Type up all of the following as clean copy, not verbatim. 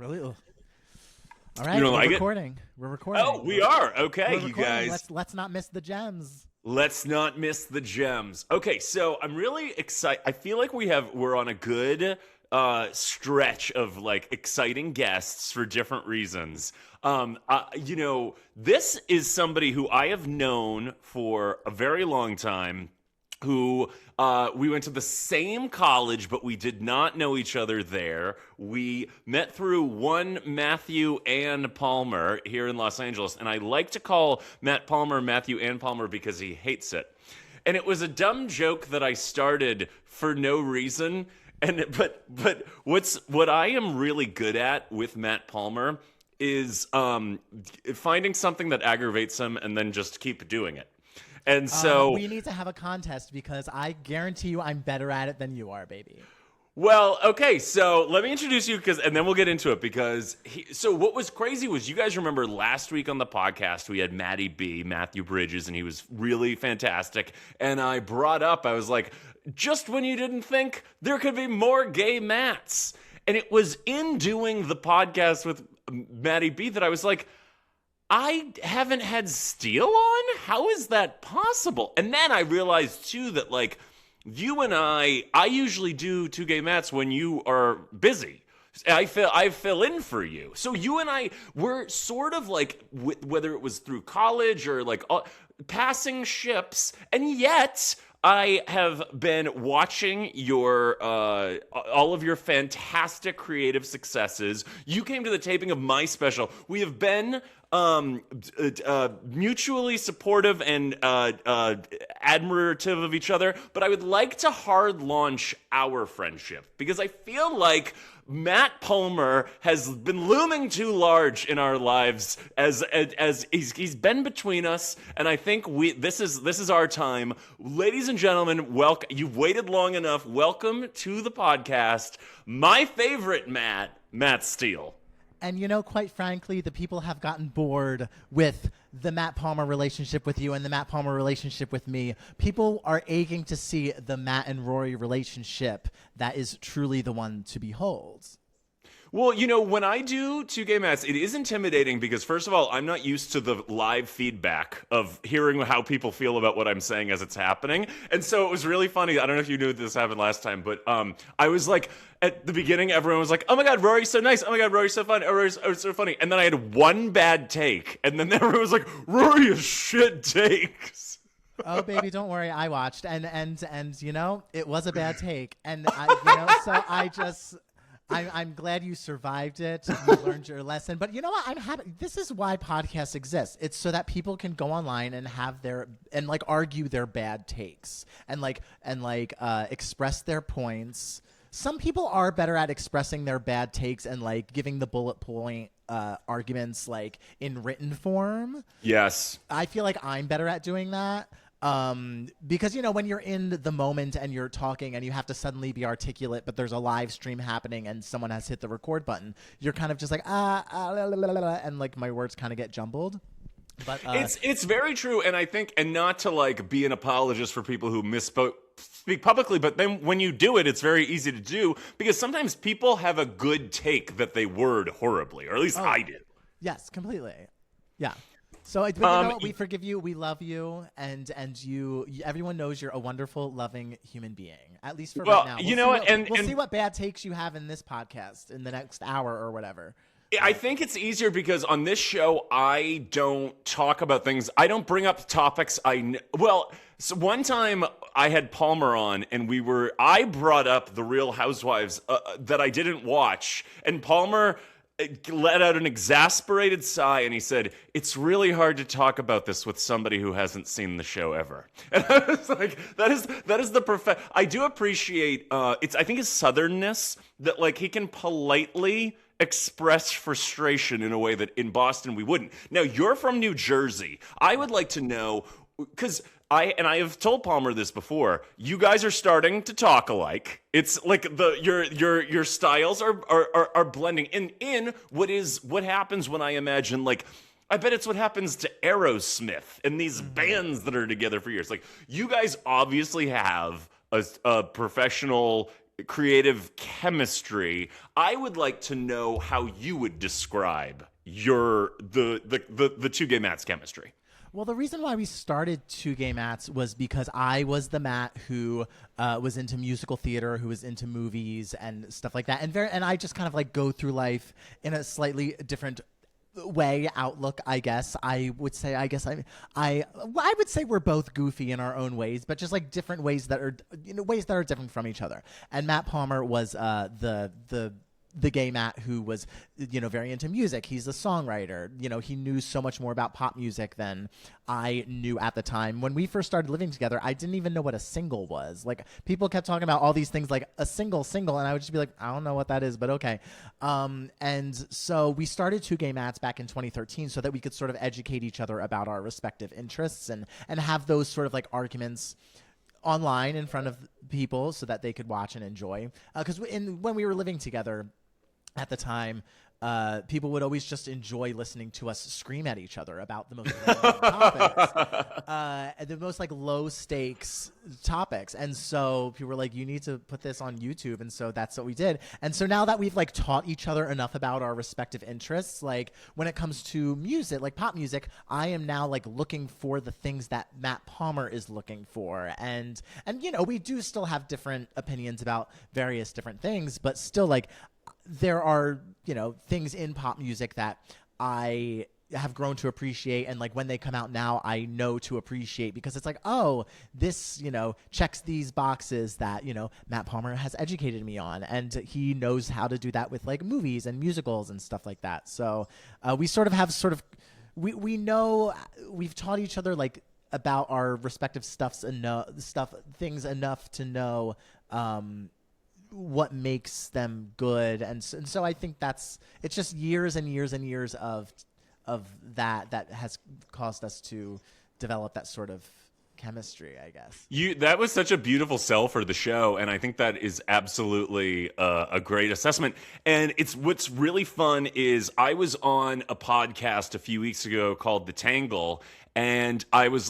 Really? Ugh. All right, You don't we're like recording. We're recording. Oh, we are. Okay, We're you recording. guys. Let's not miss the gems. Let's not miss the gems. Okay, so I'm really excited. I feel like we're on a good stretch of like exciting guests for different reasons. This is somebody who I have known for a very long time. Who we went to the same college, but we did not know each other there. We met through one Matthew Ann Palmer here in Los Angeles, and I like to call Matt Palmer Matthew Ann Palmer because he hates it. And it was a dumb joke that I started for no reason. But what I am really good at with Matt Palmer is finding something that aggravates him and then just keep doing it. And so we need to have a contest because I guarantee you I'm better at it than you are, baby. Well, okay, so let me introduce you and then we'll get into it so what was crazy was you guys remember last week on the podcast we had Matthew Bridges, and he was really fantastic. And I was like, just when you didn't think there could be more gay Matts. And it was in doing the podcast with Matty B that I was like, I haven't had Steele on? How is that possible? And then I realized, too, that, like, you and I usually do Two Gay Mats when you are busy. I fill in for you. So you and I were sort of like, whether it was through college or, like, passing ships, and yet I have been watching your all of your fantastic creative successes. You came to the taping of my special. We have been mutually supportive and admirative of each other, but I would like to hard launch our friendship because I feel like Matt Palmer has been looming too large in our lives as he's been between us, and I think this is our time. Ladies and gentlemen, welcome. You've waited long enough. Welcome to the podcast, my favorite Matt Steele. And, quite frankly, the people have gotten bored with the Matt Palmer relationship with you and the Matt Palmer relationship with me. People are aching to see the Matt and Rory relationship that is truly the one to behold. Well, when I do Two Gay Mats, it is intimidating because, first of all, I'm not used to the live feedback of hearing how people feel about what I'm saying as it's happening. And so it was really funny. I don't know if you knew this happened last time, but I was like, at the beginning, everyone was like, oh my God, Rory's so nice. Oh my God, Rory's so fun. Oh, Rory's so funny. And then I had one bad take. And then everyone was like, Rory is shit takes. Oh, baby, don't worry. I watched. And it was a bad take. And, I'm glad you survived it. You learned your lesson. But you know what? I'm happy. This is why podcasts exist. It's so that people can go online and have argue their bad takes and express their points. Some people are better at expressing their bad takes and giving the bullet point arguments in written form. Yes. I feel like I'm better at doing that. Because when you're in the moment and you're talking and you have to suddenly be articulate, but there's a live stream happening and someone has hit the record button, you're kind of just like and my words kind of get jumbled. But it's very true, and I think, and not to be an apologist for people who speak publicly, but then when you do it, it's very easy to do because sometimes people have a good take that they word horribly, or at least I did. Yes, completely. Yeah. So, but you know what? We forgive you. We love you, and you. Everyone knows you're a wonderful, loving human being. At least for right now. We'll see what bad takes you have in this podcast in the next hour or whatever. I think it's easier because on this show, I don't talk about things. I don't bring up topics. So one time I had Palmer on, and I brought up The Real Housewives that I didn't watch, and Palmer let out an exasperated sigh, and he said, it's really hard to talk about this with somebody who hasn't seen the show ever. And I was like, that is the perfect. I do appreciate I think his southernness, that he can politely express frustration in a way that in Boston we wouldn't. Now, you're from New Jersey. I would like to know, because I have told Palmer this before, you guys are starting to talk alike. It's like your styles are blending in what happens when I imagine I bet it's what happens to Aerosmith and these bands that are together for years. You guys obviously have a professional creative chemistry. I would like to know how you would describe the two gay Matts chemistry. Well, the reason why we started Two Gay Mats was because I was the Matt who was into musical theater, who was into movies and stuff like that, and I just kind of like go through life in a slightly different outlook, I guess. I would say we're both goofy in our own ways, but just like different ways that are ways that are different from each other. And Matt Palmer was the gay Matt who was, very into music. He's a songwriter. He knew so much more about pop music than I knew at the time. When we first started living together, I didn't even know what a single was. Like, people kept talking about all these things like a single, and I would just be like, I don't know what that is, but okay. And so we started Two Gay Mats back in 2013 so that we could sort of educate each other about our respective interests and have those sort of like arguments online in front of people so that they could watch and enjoy. Because when we were living together at the time, people would always just enjoy listening to us scream at each other about the most random topics, the most like low stakes topics. And so people were like, you need to put this on YouTube. And so that's what we did. And so now that we've like taught each other enough about our respective interests, like when it comes to music, like pop music, I am now like looking for the things that Matt Palmer is looking for. And we do still have different opinions about various different things, but still like there are, things in pop music that I have grown to appreciate. And like when they come out now, I know to appreciate because it's like, oh, this, checks these boxes that, Matt Palmer has educated me on. And he knows how to do that with like movies and musicals and stuff like that. So we sort of have we know we've taught each other like about our respective things enough to know, what makes them good, and so I think it's just years and years and years of that has caused us to develop that sort of chemistry, I guess. That was such a beautiful sell for the show, and I think that is absolutely a great assessment. And what's really fun is I was on a podcast a few weeks ago called The Tangle, and I was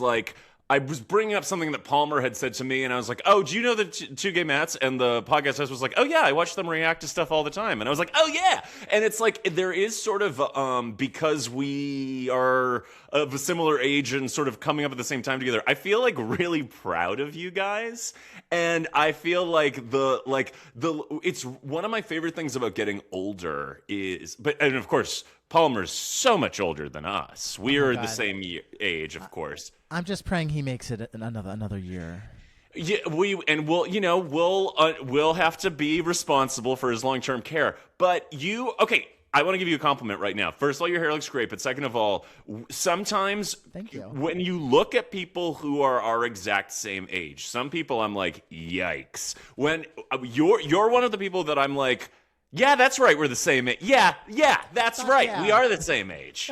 bringing up something that Palmer had said to me, and I was like, oh, do you know the Two Gay Mats? And the podcast host was like, oh, yeah, I watch them react to stuff all the time. And I was like, oh, yeah. And it's like there is sort of, because we are of a similar age and sort of coming up at the same time together, I feel like really proud of you guys. And I feel like it's one of my favorite things about getting older and of course, Palmer's so much older than us. We are the same age, of course. I'm just praying he makes it another year. Yeah, we'll have to be responsible for his long-term care. But I want to give you a compliment right now. First of all, your hair looks great, but second of all, sometimes Thank you. When you look at people who are our exact same age, some people I'm like, yikes. When you're one of the people that I'm like, yeah, that's right. We're the same age. Yeah, that's right. Yeah. We are the same age.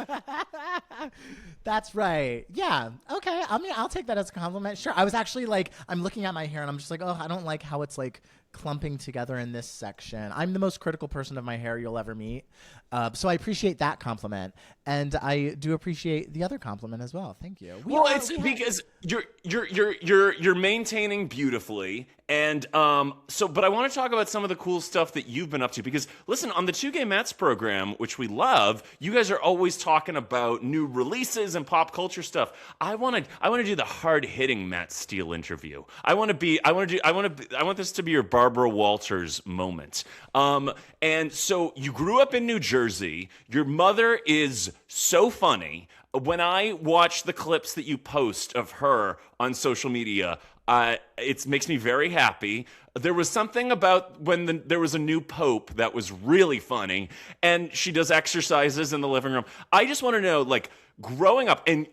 That's right. Yeah. Okay. I mean, I'll take that as a compliment. Sure. I was actually like, I'm looking at my hair and I'm just like, oh, I don't like how it's like clumping together in this section. I'm the most critical person of my hair you'll ever meet. So I appreciate that compliment. And I do appreciate the other compliment as well. Thank you. Because you're maintaining beautifully. And but I want to talk about some of the cool stuff that you've been up to, because listen, on the Two Gay Mats program, which we love, you guys are always talking about new releases and pop culture stuff. I want to do the hard-hitting Matt Steele interview. I want this to be your Barbara Walters moment. And so you grew up in New Jersey. Your mother is so funny. When I watch the clips that you post of her on social media, it makes me very happy. There was something about when there was a new pope that was really funny, and she does exercises in the living room. I just want to know, like, growing up, and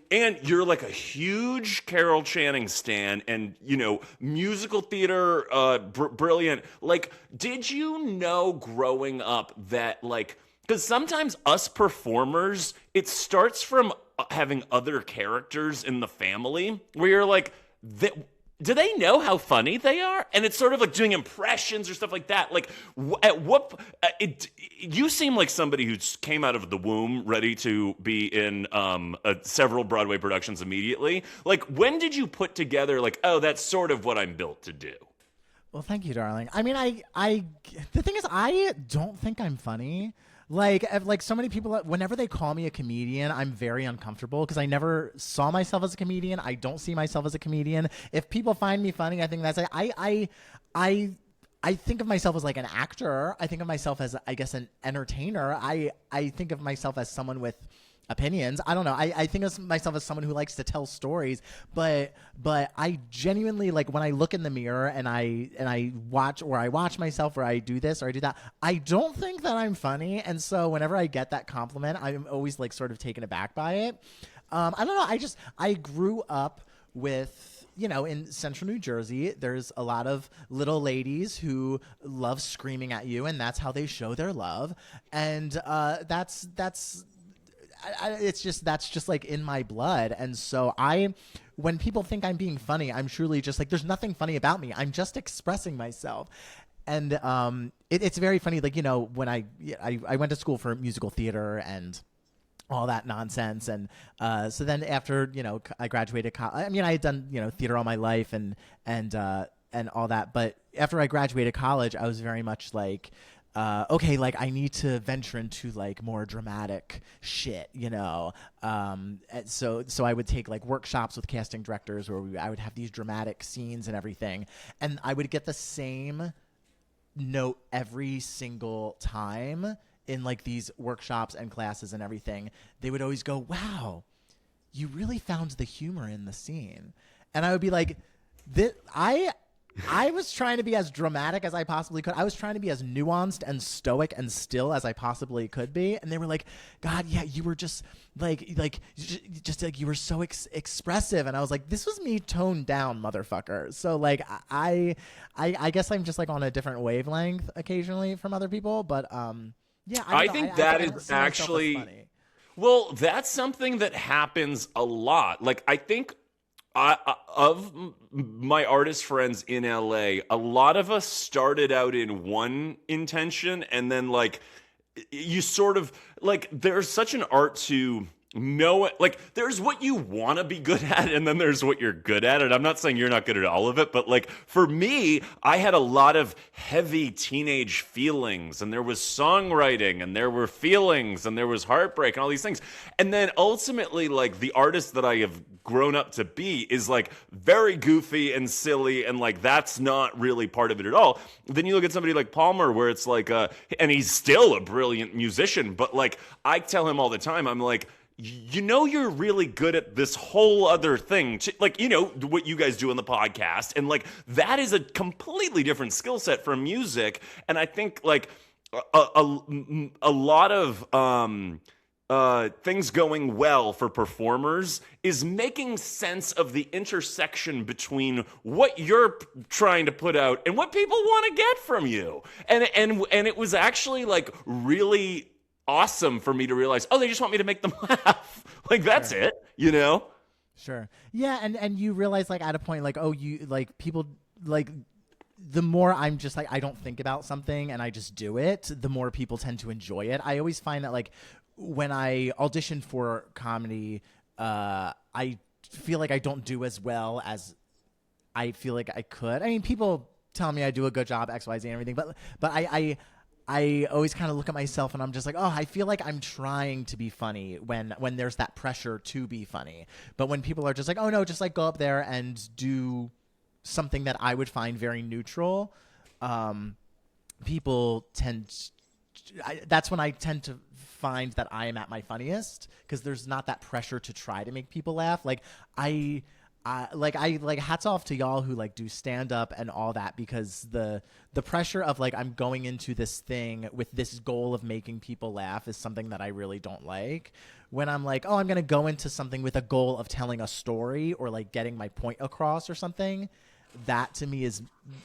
you're like a huge Carol Channing stan, and musical theater, brilliant. Like, did you know growing up that because sometimes us performers, it starts from having other characters in the family where you're like, do they know how funny they are? And it's sort of like doing impressions or stuff like that. Like, you seem like somebody who came out of the womb ready to be in several Broadway productions immediately. Like, when did you put together, like, oh, that's sort of what I'm built to do? Well, thank you, darling. I mean, the thing is, I don't think I'm funny. Like so many people, whenever they call me a comedian, I'm very uncomfortable because I never saw myself as a comedian. I don't see myself as a comedian. If people find me funny, I think that's I think of myself as like an actor. I think of myself as, I guess, an entertainer. I think of myself as someone with opinions. I don't know. I think of myself as someone who likes to tell stories, but I genuinely, like, when I look in the mirror and I watch myself, or I do this or I do that, I don't think that I'm funny. And so whenever I get that compliment, I'm always like sort of taken aback by it. I don't know. I grew up with, in central New Jersey, there's a lot of little ladies who love screaming at you, and that's how they show their love. And that's just like in my blood. And so when people think I'm being funny, I'm truly just like, there's nothing funny about me. I'm just expressing myself. And it's very funny. Like, when I went to school for musical theater and all that nonsense. And so then after, I graduated college, I mean, I had done, theater all my life and all that. But after I graduated college, I was very much like, okay, like I need to venture into like more dramatic shit, and so I would take like workshops with casting directors where I would have these dramatic scenes and everything, and I would get the same note every single time in like these workshops and classes and everything. They would always go, "Wow, you really found the humor in the scene," and I would be like, I was trying to be as dramatic as I possibly could. I was trying to be as nuanced and stoic and still as I possibly could be. And they were like, "God, yeah, you were just just like you were so expressive." And I was like, "This was me toned down, motherfucker." So like I guess I'm just like on a different wavelength occasionally from other people, but yeah, I think that is actually, well, that's something that happens a lot. Like, I think of my artist friends in LA, a lot of us started out in one intention, and then like you sort of like, there's such an art to know it. Like, there's what you want to be good at, and then there's what you're good at. And I'm not saying you're not good at all of it, but like for me, I had a lot of heavy teenage feelings, and there was songwriting, and there were feelings, and there was heartbreak, and all these things. And then ultimately, like, the artist that I have grown up to be is like very goofy and silly, and like that's not really part of it at all. Then you look at somebody like Palmer, where it's like and he's still a brilliant musician, but like I tell him all the time, I'm like, you're really good at this whole other thing, like, what you guys do on the podcast, and like that is a completely different skill set for music. And I think like a lot of things going well for performers is making sense of the intersection between what you're trying to put out and what people want to get from you. And it was actually like really awesome for me to realize, oh, they just want me to make them laugh. Like, that's Sure. it. Sure. Yeah, and you realize like at a point, like, oh, you like people like, the more I'm just like, I don't think about something and I just do it, the more people tend to enjoy it. I always find that like when I audition for comedy, I feel like I don't do as well as I feel like I could. I mean, people tell me I do a good job, X, Y, Z, and everything, but I always kind of look at myself and I'm just like, oh, I feel like I'm trying to be funny when there's that pressure to be funny. But when people are just like, oh no, just like go up there and do something that I would find very neutral, people that's when I tend to find that I am at my funniest, because there's not that pressure to try to make people laugh. Like I hats off to y'all who like do stand up and all that, because the pressure of like, I'm going into this thing with this goal of making people laugh is something that I really don't like. When I'm like, oh, I'm going to go into something with a goal of telling a story or like getting my point across or something, that to me is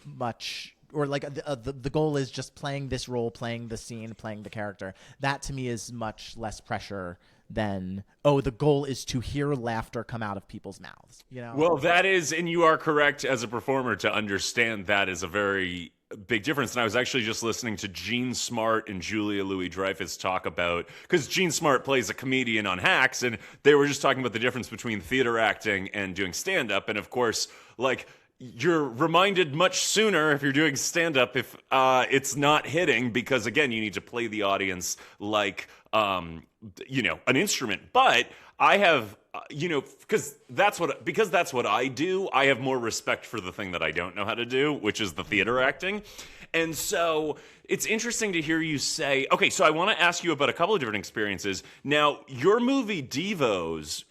much, or like the goal is just playing this role, playing the scene, playing the character. That to me is much less pressure than, oh, the goal is to hear laughter come out of people's mouths. Well, that is, and you are correct as a performer to understand that is a very big difference. And I was actually just listening to Gene Smart and Julia Louis-Dreyfus talk about, because Gene Smart plays a comedian on Hacks, and they were just talking about the difference between theater acting and doing stand-up. And of course, like, you're reminded much sooner if you're doing stand-up if it's not hitting, because again, you need to play the audience like an instrument. But I have because that's what I do. I have more respect for the thing that I don't know how to do, which is the theater acting. And so it's interesting to hear you say, okay, so I want to ask you about a couple of different experiences. Now, your movie Devos,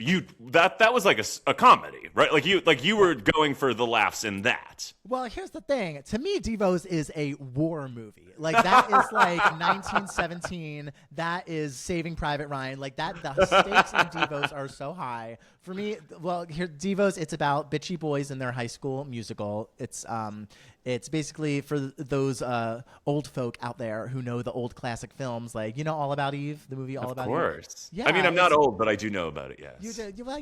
that was like a comedy, right? Like you were going for the laughs in that. Well, here's the thing. To me, Devos is a war movie. Like, that is like 1917. That is Saving Private Ryan. Like, that, the stakes in Devos are so high. For me, well, here, Devos, it's about bitchy boys in their high school musical. It's basically for those old folk out there who know the old classic films, like, All About Eve, the movie All About Eve. Of course. Yeah, I mean, I'm not old, but I do know about it, yes. You do, well,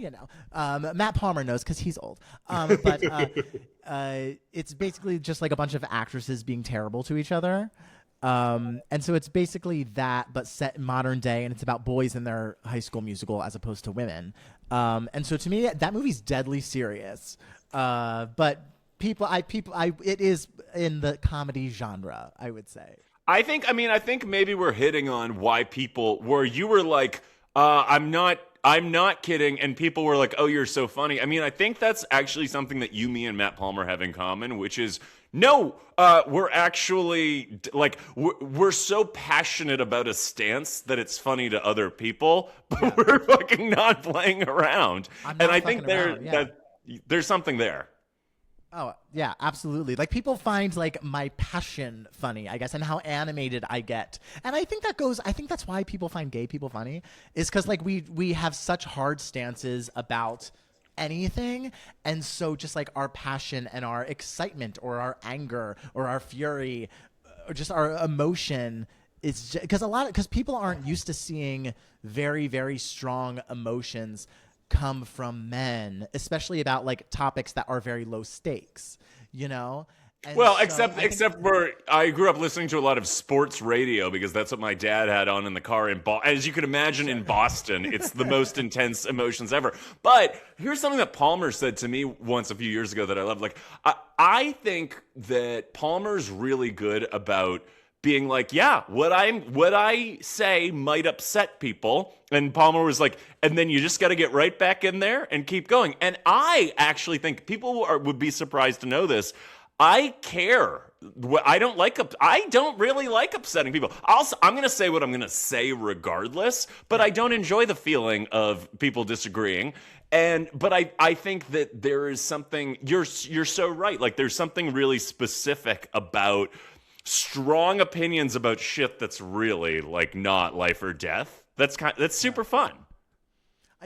Matt Palmer knows because he's old. But it's basically just like a bunch of actresses being terrible to each other. And so it's basically that, but set in modern day, and it's about boys in their high school musical as opposed to women. And so to me, that movie's deadly serious. But it is in the comedy genre, I would say. I think maybe we're hitting on why where you were like, I'm not kidding, and people were like, oh, you're so funny. I mean, I think that's actually something that me and Matt Palmer have in common, which is, no, we're actually, like, we're so passionate about a stance that it's funny to other people, but we're fucking not playing around. And I think there's something there. Oh, yeah, absolutely. Like, people find, like, my passion funny, I guess, and how animated I get. And I think that's why people find gay people funny, is because, like, we have such hard stances about anything, and so just, like, our passion and our excitement or our anger or our fury or just our emotion is because people aren't used to seeing very, very strong emotions come from men, especially about, like, topics that are very low stakes, And well, so except for I grew up listening to a lot of sports radio because that's what my dad had on in the car as you could imagine, in Boston, it's the most intense emotions ever. But here's something that Palmer said to me once a few years ago that I loved. Like, I think that Palmer's really good about being like, yeah, what I say might upset people. And Palmer was like, and then you just got to get right back in there and keep going. And I actually think people would be surprised to know this. I care. I don't really like upsetting people. I'm going to say what I'm going to say regardless, but I don't enjoy the feeling of people disagreeing. But I think that there is something, you're so right. Like, there's something really specific about strong opinions about shit that's really, like, not life or death. That's super fun.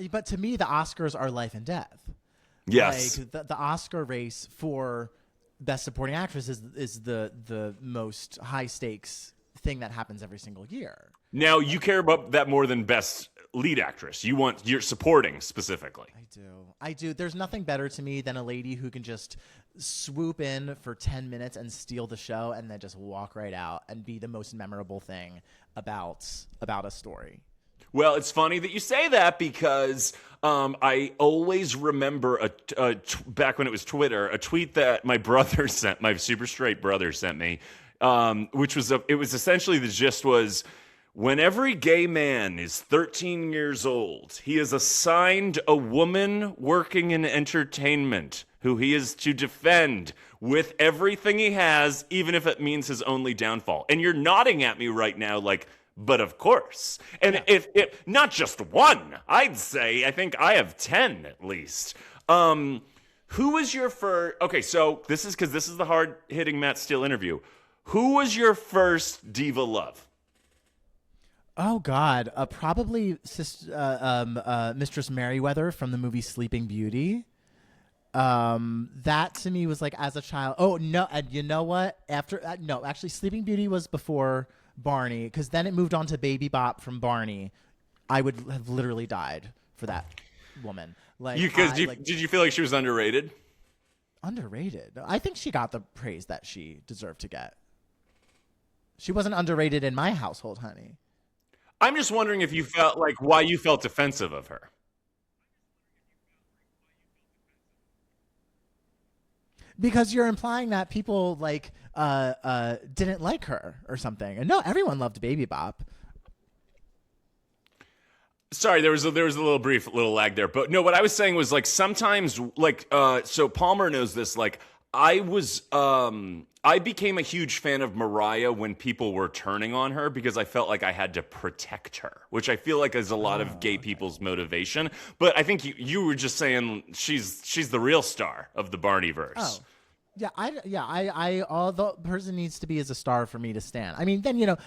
But to me, the Oscars are life and death. Yes. Like, the Oscar race for Best Supporting Actress is the most high stakes thing that happens every single year. Now, you care about that more than Best Lead Actress. You're supporting specifically. I do. There's nothing better to me than a lady who can just swoop in for 10 minutes and steal the show and then just walk right out and be the most memorable thing about a story. Well, it's funny that you say that because I always remember back when it was Twitter, a tweet that my super straight brother sent me, which was it was essentially the gist was, when every gay man is 13 years old, he is assigned a woman working in entertainment who he is to defend with everything he has, even if it means his only downfall. And you're nodding at me right now like, but of course. And if not just one, I think I have 10 at least. Who was your first? Okay, so this is the hard-hitting Matt Steele interview. Who was your first diva love? Oh God, probably Mistress Merriweather from the movie Sleeping Beauty. That to me was like, as a child. Oh no, you know what? Actually, Sleeping Beauty was before Barney, because then it moved on to Baby Bop from Barney. I would have literally died for that woman. Like, did you feel like she was underrated? Underrated? I think she got the praise that she deserved to get. She wasn't underrated in my household, honey. I'm just wondering if you felt like why you felt defensive of her. Because you're implying that people like didn't like her or something. And no, everyone loved Baby Bop. Sorry, there was a little lag there, but no, what I was saying was like sometimes like so Palmer knows this. Like I became a huge fan of Mariah when people were turning on her because I felt like I had to protect her, which I feel like is a lot of gay people's motivation. But I think you were just saying she's the real star of the Barneyverse. Oh. I all the person needs to be is a star for me to stand. I mean, then, you know,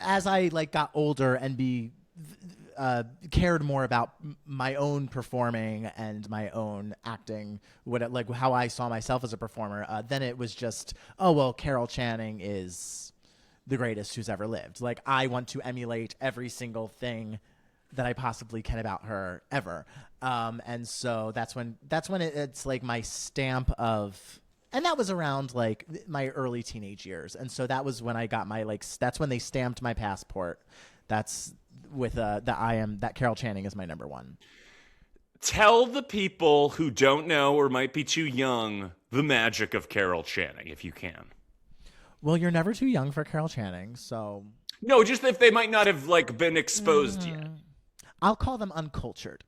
as I like got older and cared more about my own performing and my own acting, like how I saw myself as a performer, then it was just, oh, well, Carol Channing is the greatest who's ever lived. Like, I want to emulate every single thing that I possibly can about her ever. And so that's when it's like my stamp of, and that was around like my early teenage years. And so that was when I got my, like, that's when they stamped my passport. That's with that Carol Channing is my number one. Tell the people who don't know or might be too young the magic of Carol Channing, if you can. Well, you're never too young for Carol Channing, so. No, just if they might not have like been exposed yet. I'll call them uncultured.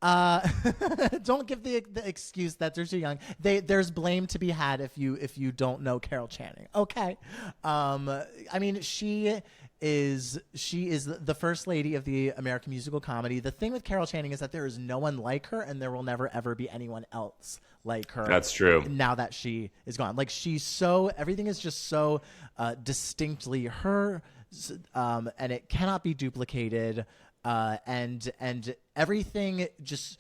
Don't give the excuse that they're too young. There's blame to be had if you don't know Carol Channing. Okay. I mean, she is the first lady of the American musical comedy. The thing with Carol Channing is that there is no one like her, and there will never ever be anyone else like her. That's true. Now that she is gone, like everything is just so distinctly her, and it cannot be duplicated. And everything just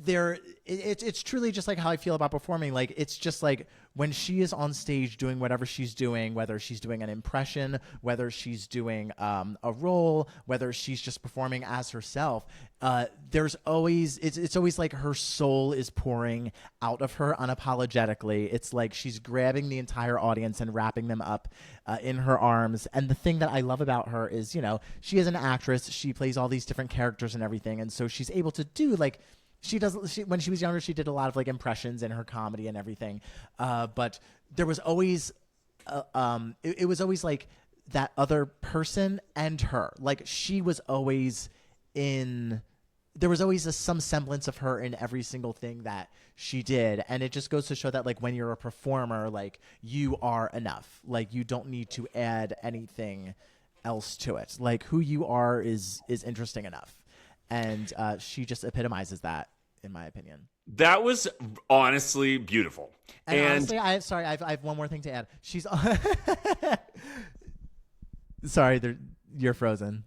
it's truly just like how I feel about performing. Like, it's just like when she is on stage doing whatever she's doing, whether she's doing an impression, whether she's doing a role, whether she's just performing as herself, there's always it's always like her soul is pouring out of her unapologetically. It's like she's grabbing the entire audience and wrapping them up in her arms. And the thing that I love about her is, you know, she is an actress. She plays all these different characters and everything, and so she's able to do like. When she was younger, she did a lot of like impressions in her comedy and everything. But there was always, it was always like that other person and her. Like, she was always there was always some semblance of her in every single thing that she did. And it just goes to show that, like, when you're a performer, like, you are enough. Like, you don't need to add anything else to it. Like, who you are is interesting enough. And she just epitomizes that, in my opinion. That was honestly beautiful. And honestly, I have one more thing to add. She's sorry, you're frozen.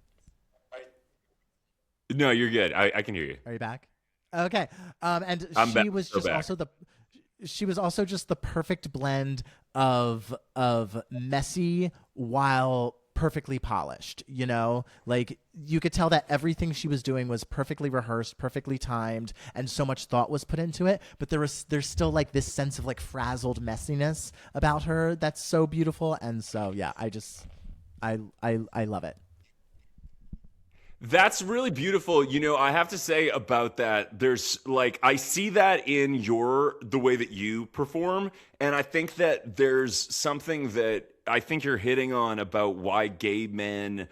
No, you're good. I can hear you. Are you back? Okay. And she was also just the perfect blend of messy while perfectly polished, you know? Like, you could tell that everything she was doing was perfectly rehearsed, perfectly timed, and so much thought was put into it, but there's still like this sense of like frazzled messiness about her that's so beautiful. And so yeah, I love it. That's really beautiful. You know, I have to say about that, there's like, I see that in the way that you perform. And I think that there's something that I think you're hitting on about why gay men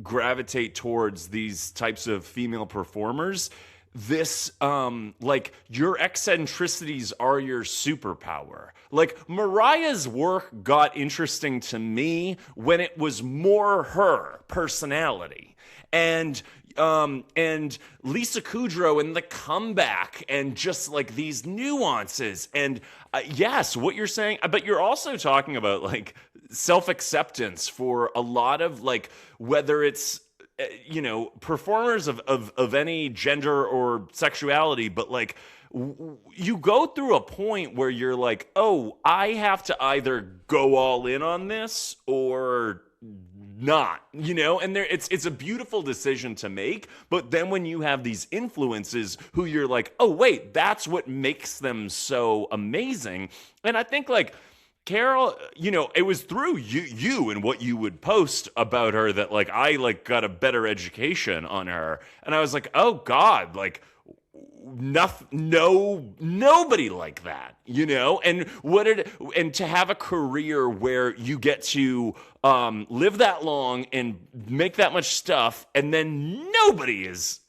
gravitate towards these types of female performers. This, like, your eccentricities are your superpower. Like, Mariah's work got interesting to me when it was more her personality. And Lisa Kudrow and the comeback and just like these nuances. And yes, what you're saying, but you're also talking about like self-acceptance for a lot of like, whether it's, you know, performers of any gender or sexuality, but like you go through a point where you're like, oh, I have to either go all in on this or not, you know, and it's a beautiful decision to make. But then when you have these influences who you're like, oh wait, that's what makes them so amazing. And I think like Carol, you know, it was through you and what you would post about her that like I like got a better education on her. And I was like, oh God, like nobody like that, you know. And to have a career where you get to live that long and make that much stuff, and then nobody is.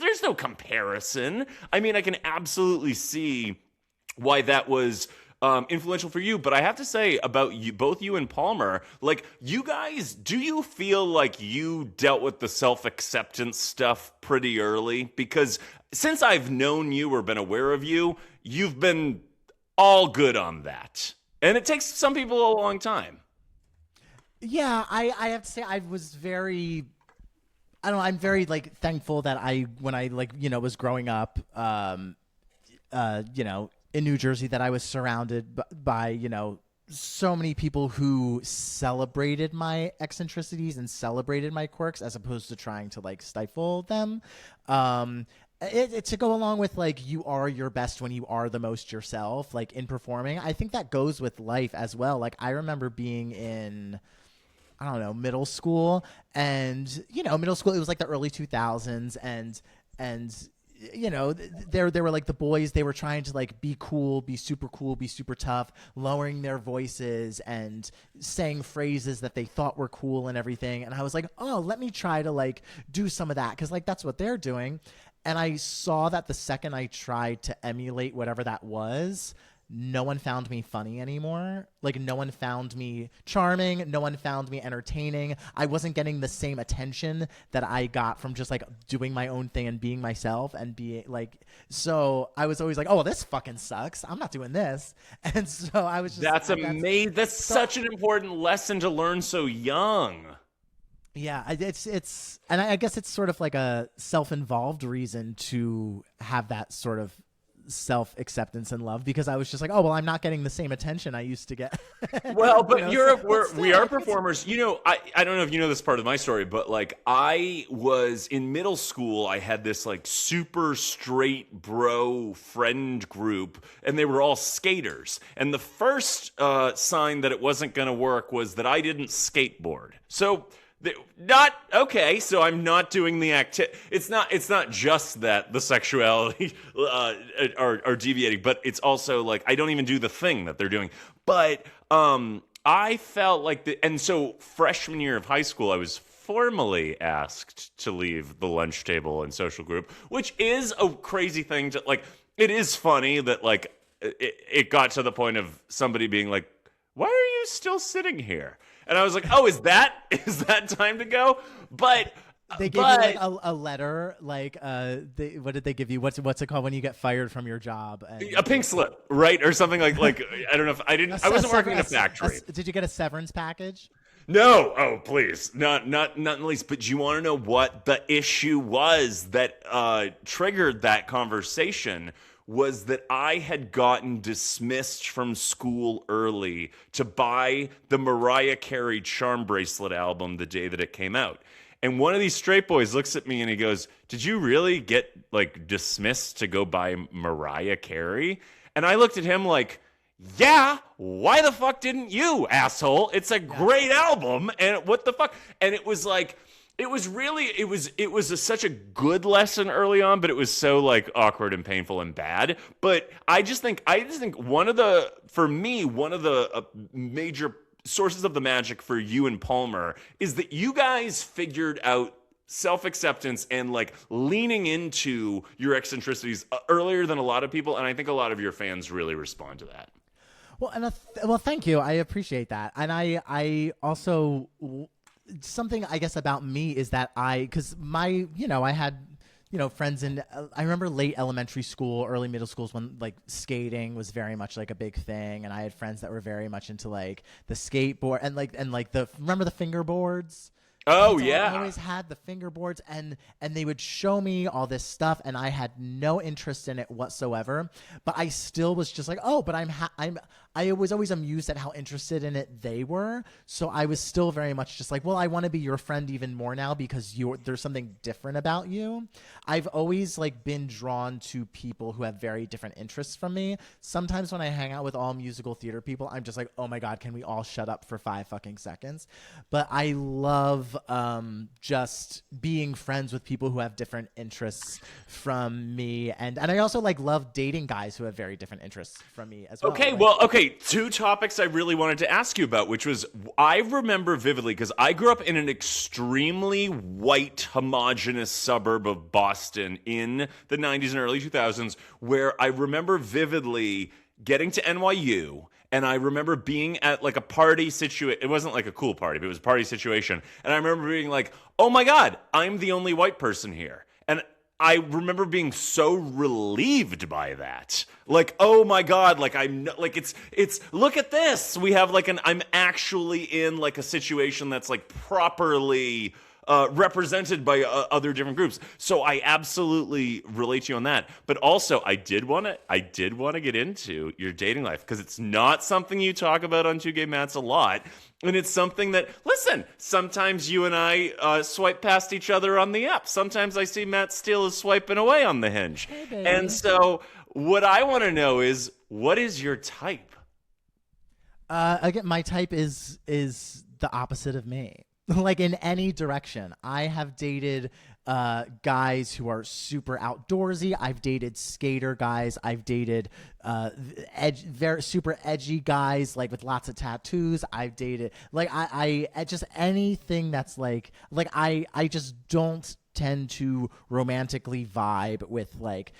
There's no comparison. I mean, I can absolutely see why that was influential for you, but I have to say about you, both you and Palmer, like, you guys, do you feel like you dealt with the self-acceptance stuff pretty early? Because since I've known you or been aware of you, you've been all good on that. And it takes some people a long time. Yeah, I have to say I was very, I don't know, I'm very like thankful that when I like, you know, was growing up, you know, in New Jersey, that I was surrounded by, you know, so many people who celebrated my eccentricities and celebrated my quirks as opposed to trying to like stifle them. It to go along with like, you are your best when you are the most yourself, like in performing. I think that goes with life as well. Like, I remember being in, I don't know, middle school, and, you know, middle school, it was like the early 2000s, and you know, there were like the boys, they were trying to like be cool, be super tough, lowering their voices and saying phrases that they thought were cool and everything. And I was like, oh, let me try to like do some of that, because like that's what they're doing. And I saw that the second I tried to emulate whatever that was, no one found me funny anymore. Like, no one found me charming. No one found me entertaining. I wasn't getting the same attention that I got from just like doing my own thing and being myself and being like, so I was always like, oh, well, this fucking sucks. I'm not doing this. And so I was just, that's amazing. That's such an important lesson to learn so young. Yeah, it's, and I guess it's sort of like a self-involved reason to have that sort of self-acceptance and love, because I was just like, oh, well, I'm not getting the same attention I used to get. Well, but you know, we are performers. You know, I don't know if you know this part of my story, but like, I was in middle school, I had this like super straight bro friend group, and they were all skaters. And the first sign that it wasn't going to work was that I didn't skateboard. So not okay. So I'm not doing the activity. It's not just that the sexuality are deviating, but it's also like I don't even do the thing that they're doing. But I felt like and so freshman year of high school, I was formally asked to leave the lunch table and social group, which is a crazy thing to like. It is funny that like it got to the point of somebody being like, "Why are you still sitting here?" And I was like, "Oh, is that time to go?" But they gave you like a letter, like what did they give you? What's it called when you get fired from your job? And a pink slip, right, or something like I don't know if I didn't. I wasn't working in a factory. Did you get a severance package? No. Oh, please, not in the least. But do you want to know what the issue was that triggered that conversation? Was that I had gotten dismissed from school early to buy the Mariah Carey Charm Bracelet album the day that it came out. And one of these straight boys looks at me and he goes, "Did you really get like dismissed to go buy Mariah Carey?" And I looked at him like, "Yeah, why the fuck didn't you, asshole? It's a great album, and what the fuck?" And it was like, it was such a good lesson early on, but it was so like awkward and painful and bad. But I just think one of the major sources of the magic for you and Palmer is that you guys figured out self-acceptance and like leaning into your eccentricities earlier than a lot of people, and I think a lot of your fans really respond to that. Well, well, thank you. I appreciate that, and I also. Something I guess about me is that because I had, friends in, I remember late elementary school, early middle schools when like skating was very much like a big thing. And I had friends that were very much into like the skateboard and remember the fingerboards? Oh, yeah. I always had the fingerboards and they would show me all this stuff and I had no interest in it whatsoever, but I still was just like, oh, but I was always amused at how interested in it they were. So I was still very much just like, well, I want to be your friend even more now because there's something different about you. I've always like been drawn to people who have very different interests from me. Sometimes when I hang out with all musical theater people, I'm just like, oh my God, can we all shut up for 5 fucking seconds? But I love love just being friends with people who have different interests from me, and I also like love dating guys who have very different interests from me as well. Okay, two topics I really wanted to ask you about, which was, I remember vividly, because I grew up in an extremely white, homogenous suburb of Boston in the 90s and early 2000s, where I remember vividly getting to NYU, and I remember being at like a party situation. It wasn't like a cool party, but it was a party situation. And I remember being like, oh my God, I'm the only white person here. And I remember being so relieved by that. Like, oh my God, like it's look at this. We have like I'm actually in like a situation that's like properly represented by other different groups. So I absolutely relate to you on that. But also, I did want to get into your dating life, because it's not something you talk about on Two Gay Matts a lot. And it's something that, listen, sometimes you and I swipe past each other on the app. Sometimes I see Matt Steele is swiping away on the Hinge. Hey, baby. And so what I want to know is, what is your type? Again, my type is the opposite of me. Like in any direction. I have dated guys who are super outdoorsy. I've dated skater guys. I've dated very super edgy guys, like with lots of tattoos. I've dated like I just anything that's like I just don't tend to romantically vibe with like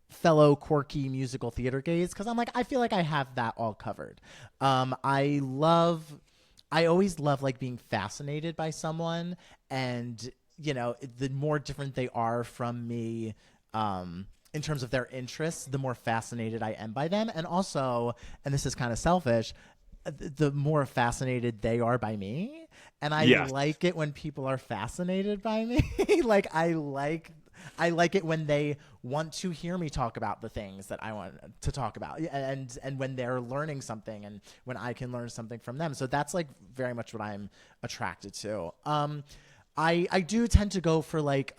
fellow quirky musical theater gays, because I'm like, I feel like I have that all covered. I always love like being fascinated by someone, and you know, the more different they are from me in terms of their interests, the more fascinated I am by them. And also, and this is kind of selfish, the more fascinated they are by me. And I like it when people are fascinated by me. Like I like it when they want to hear me talk about the things that I want to talk about, and when they're learning something, and when I can learn something from them. So that's like very much what I'm attracted to. I do tend to go for like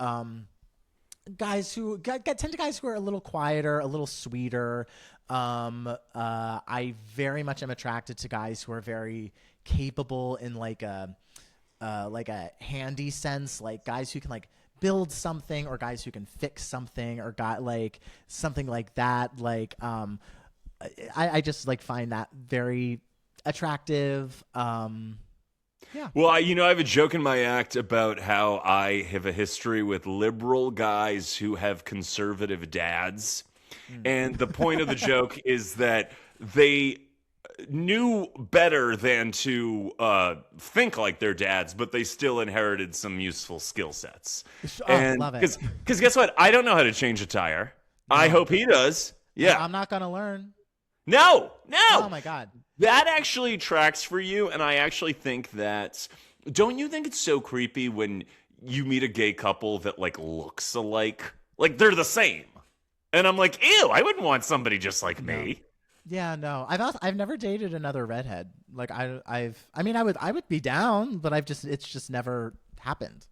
guys who tend to guys who are a little quieter, a little sweeter. I very much am attracted to guys who are very capable in like a handy sense, like guys who can like build something, or guys who can fix something, or got like something like that. Like I just like find that very attractive. Yeah. Well, I have a joke in my act about how I have a history with liberal guys who have conservative dads. And the point of the joke is that they knew better than to think like their dads, but they still inherited some useful skill sets. Love it. Because guess what? I don't know how to change a tire. No. I hope he does. Yeah. I'm not going to learn. No. Oh, my God. That actually tracks for you, and I actually think that... Don't you think it's so creepy when you meet a gay couple that, like, looks alike? Like, they're the same. And I'm like, ew, I wouldn't want somebody just like me. Yeah, no. I've never dated another redhead. Like, I would be down, but it's just never happened.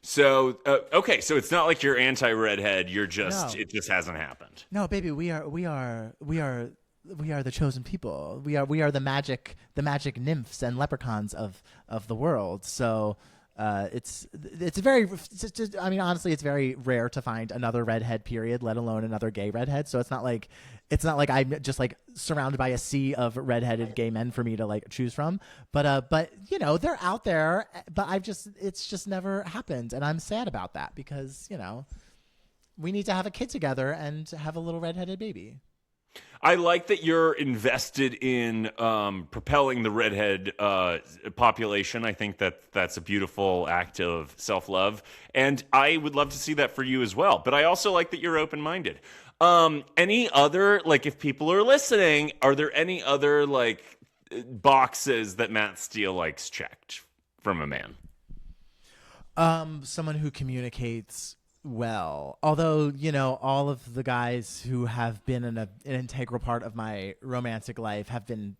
So, okay, so it's not like you're anti-redhead, you're just... No. It just hasn't happened. No, baby, we are the chosen people. We are the magic nymphs and leprechauns of the world. So it's honestly, it's very rare to find another redhead, period, let alone another gay redhead. So it's not like I'm just like surrounded by a sea of redheaded gay men for me to like choose from. But you know, they're out there, but it's just never happened. And I'm sad about that, because, you know, we need to have a kid together and have a little redheaded baby. I like that you're invested in propelling the redhead population. I think that's a beautiful act of self-love, and I would love to see that for you as well. But I also like that you're open-minded. Any other, like, if people are listening, are there any other like boxes that Matt Steele likes checked from a man? Someone who communicates well, although, you know, all of the guys who have been an integral part of my romantic life have been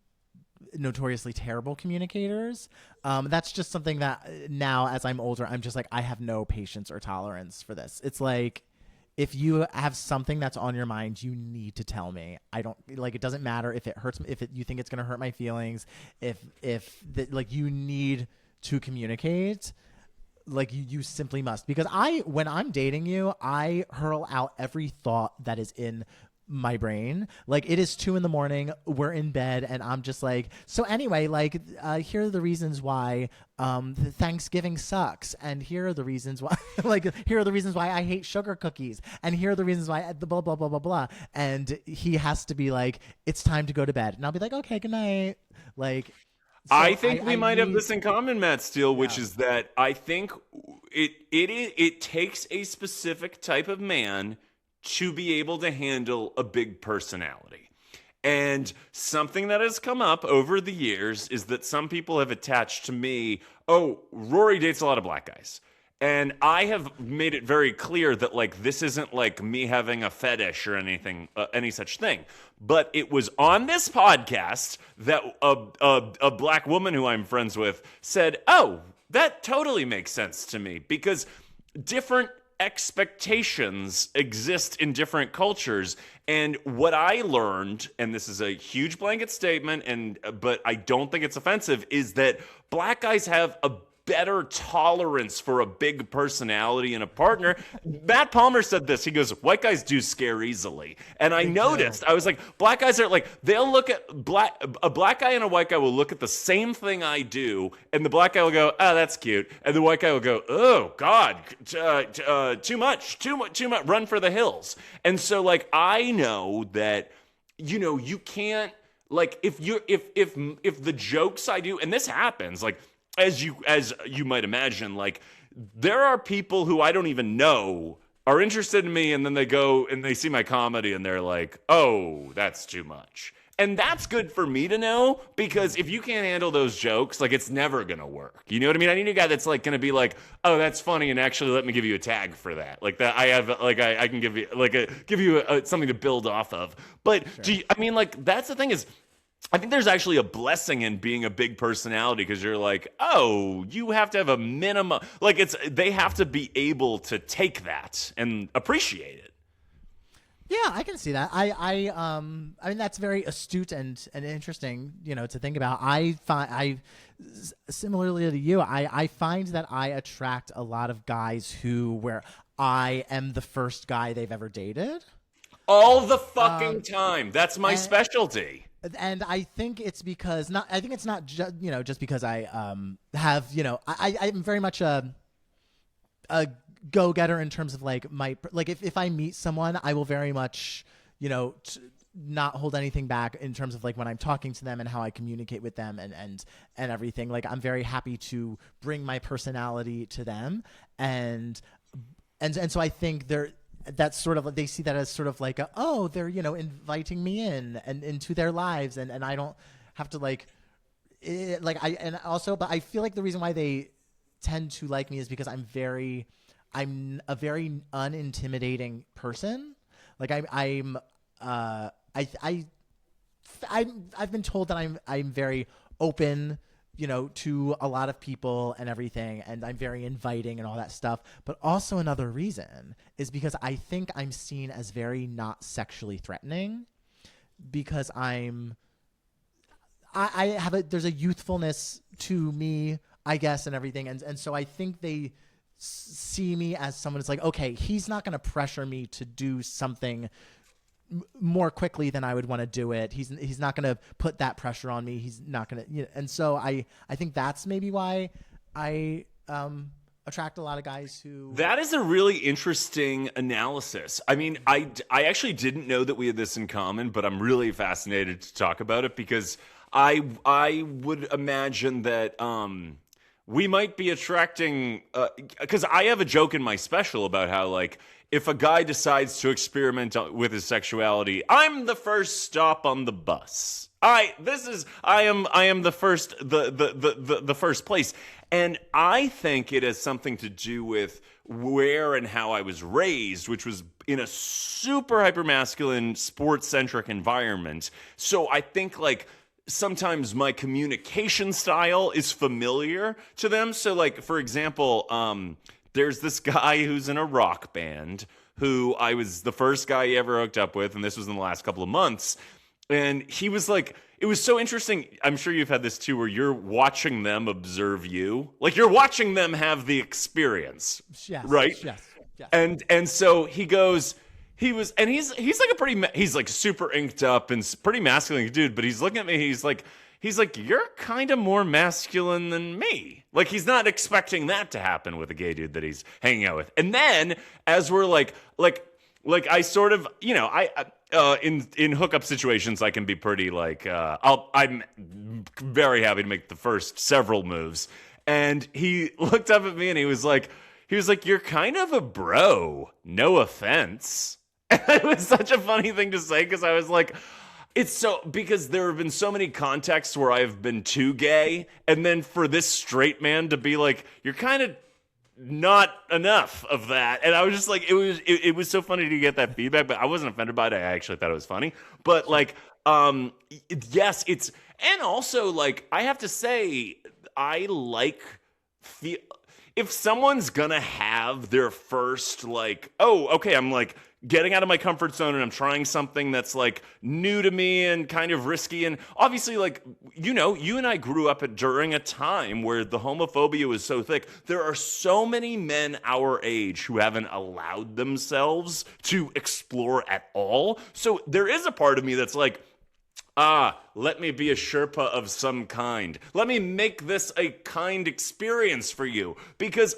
notoriously terrible communicators. That's just something that now, as I'm older, I'm just like, I have no patience or tolerance for this. It's like, if you have something that's on your mind, you need to tell me. I don't like, it doesn't matter if it hurts me, you think it's going to hurt my feelings, like, you need to communicate, like you simply must. Because when I'm dating you, I hurl out every thought that is in my brain. Like, it is 2 a.m, we're in bed, and I'm just like, so anyway, like, here are the reasons why Thanksgiving sucks, and here are the reasons why like, here are the reasons why I hate sugar cookies, and here are the reasons why the blah blah blah blah blah. And he has to be like, it's time to go to bed, and I'll be like, okay, good night. Like, so I think we might have this in common, Matt Steele, which is that I think it takes a specific type of man to be able to handle a big personality. And something that has come up over the years is that some people have attached to me, oh, Rory dates a lot of black guys. And I have made it very clear that, like, this isn't like me having a fetish or anything, any such thing. But it was on this podcast that a black woman who I'm friends with said, oh, that totally makes sense to me, because different expectations exist in different cultures. And what I learned, and this is a huge blanket statement, but I don't think it's offensive, is that black guys have a better tolerance for a big personality in a partner. Matt Palmer said this. He goes, white guys do scare easily. And I noticed, I was like, black guys are like, they'll look at a black guy and a white guy will look at the same thing I do, and the black guy will go, oh, that's cute. And the white guy will go, oh, God, too much, run for the hills. And so, like, I know that, you know, you can't, like, if the jokes I do, and this happens, like, as you might imagine, like, there are people who I don't even know are interested in me, and then they go and they see my comedy and they're like, oh, that's too much. And that's good for me to know, because if you can't handle those jokes, like, it's never going to work. You know what I mean? I need a guy that's like going to be like, oh, that's funny, and actually let me give you a tag for that. Like, that I have, like, I can give you like something to build off of. But sure. I mean, like, that's the thing is, I think there's actually a blessing in being a big personality, because you're like, oh, you have to have a minimum, like, they have to be able to take that and appreciate it. Yeah, I can see that. I mean, that's very astute and interesting, you know, to think about. Similarly to you, I find that I attract a lot of guys where I am the first guy they've ever dated. All the fucking time. That's my specialty. And I think it's because it's not just, you know, just because I have, you know, I'm very much a go-getter in terms of, like, if I meet someone, I will very much, you know, not hold anything back in terms of, like, when I'm talking to them and how I communicate with them and everything. Like, I'm very happy to bring my personality to them, and so I think that's sort of, they see that as sort of like they're, you know, inviting me in and into their lives, and I don't have to, like, but I feel like the reason why they tend to like me is because I'm a very unintimidating person. Like, I've been told that I'm very open, you know, to a lot of people and everything, and I'm very inviting and all that stuff. But also another reason is because I think I'm seen as very not sexually threatening, because there's a youthfulness to me, I guess, and everything. And so I think they see me as someone that's like, okay, he's not going to pressure me to do something more quickly than I would want to do it. He's not going to put that pressure on me. He's not going to, you know, and so I think that's maybe why I attract a lot of guys who. That is a really interesting analysis. I mean, I actually didn't know that we had this in common, but I'm really fascinated to talk about it, because I would imagine that we might be attracting, because I have a joke in my special about how, like, if a guy decides to experiment with his sexuality, I'm the first stop on the bus. I am the first place. And I think it has something to do with where and how I was raised, which was in a super hypermasculine, sports-centric environment. So I think, like, sometimes my communication style is familiar to them. So, like, for example, there's this guy who's in a rock band who I was the first guy he ever hooked up with, and this was in the last couple of months. And he was like, it was so interesting. I'm sure you've had this too, where you're watching them observe you, like you're watching them have the experience, Yes, right? yes, yes. And so he goes, he's like a he's like super inked up and pretty masculine dude, but he's looking at me. He's like, you're kind of more masculine than me. Like he's not expecting that to happen with a gay dude that he's hanging out with. And then as we're like I sort of, in hookup situations, I can be pretty like, I'm very happy to make the first several moves. And he looked up at me and he was like, you're kind of a bro. No offense. And it was such a funny thing to say because I was like, because there have been so many contexts where I've been too gay. And then for this straight man to be like, you're kind of not enough of that. And I was just like, it was so funny to get that feedback, but I wasn't offended by it. I actually thought it was funny. But like, yes, and also like, I have to say, I like if someone's gonna have their first like, oh, okay, I'm like getting out of my comfort zone and I'm trying something that's like new to me and kind of risky. And obviously, like, you and I grew up during a time where the homophobia was so thick. There are so many men our age who haven't allowed themselves to explore at all. So there is a part of me that's like, let me be a Sherpa of some kind. Let me make this a kind experience for you. Because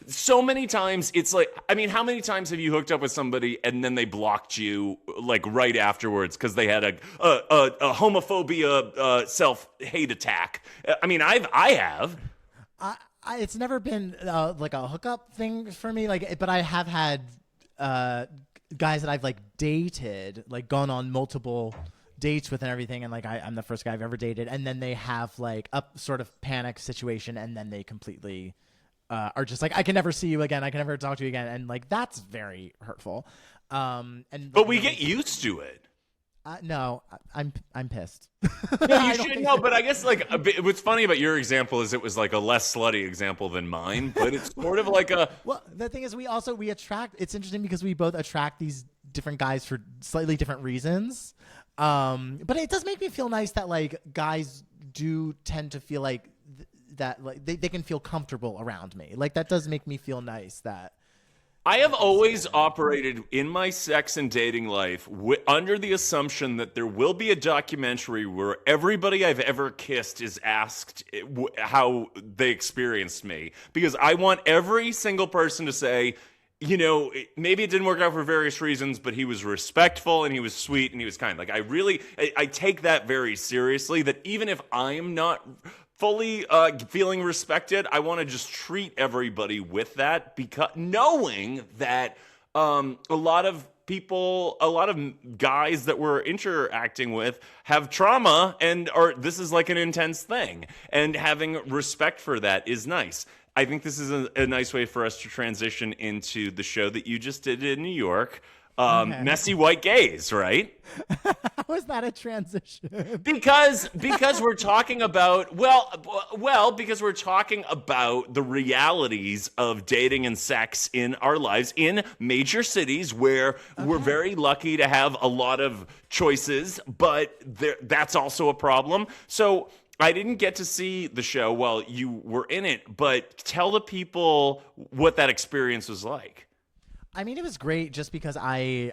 so many times it's like, I mean, how many times have you hooked up with somebody and then they blocked you like right afterwards because they had a homophobia self-hate attack? I mean, I have. It's never been like a hookup thing for me. Like, but I have had guys that I've like dated, like gone on multiple dates with and everything, and like I'm the first guy I've ever dated, and then they have like a sort of panic situation, and then they completely are just like, I can never see you again, I can never talk to you again, and like that's very hurtful. But we get used to it. No, I'm pissed. No, you should know, but I guess like what's funny about your example is it was like a less slutty example than mine, but it's sort of like a. Well, the thing is, we attract. It's interesting because we both attract these different guys for slightly different reasons. But it does make me feel nice that like guys do tend to feel like that like they can feel comfortable around me. Like that does make me feel nice that. I have always operated in my sex and dating life under the assumption that there will be a documentary where everybody I've ever kissed is asked how they experienced me. Because I want every single person to say, maybe it didn't work out for various reasons, but he was respectful and he was sweet and he was kind. Like I take that very seriously, that even if I'm not fully feeling respected, I want to just treat everybody with that, because knowing that a lot of guys that we're interacting with have trauma this is like an intense thing, and having respect for that is nice. I think this is a nice way for us to transition into the show that you just did in New York. Okay. Messy White Gays, right? How is that a transition? Because we're talking about because we're talking about the realities of dating and sex in our lives in major cities where we're very lucky to have a lot of choices, but that's also a problem. So I didn't get to see the show while you were in it, but tell the people what that experience was like. I mean, it was great just because I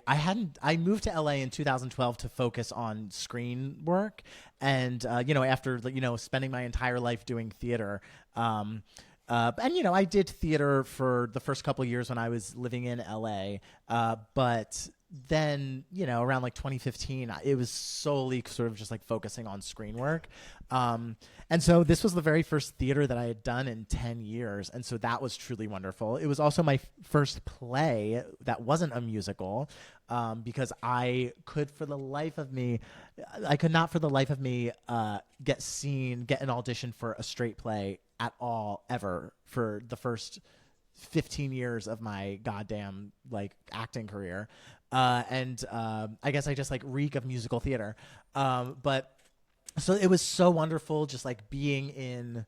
moved to LA in 2012 to focus on screen work. And, after, spending my entire life doing theater, and, I did theater for the first couple of years when I was living in LA. But then, around like 2015, it was solely sort of just like focusing on screen work. And so this was the very first theater that I had done in 10 years. And so that was truly wonderful. It was also my first play that wasn't a musical, because I could not for the life of me get an audition for a straight play at all, ever, for the first 15 years of my goddamn like acting career. I guess I just like reek of musical theater. But so it was so wonderful just like being in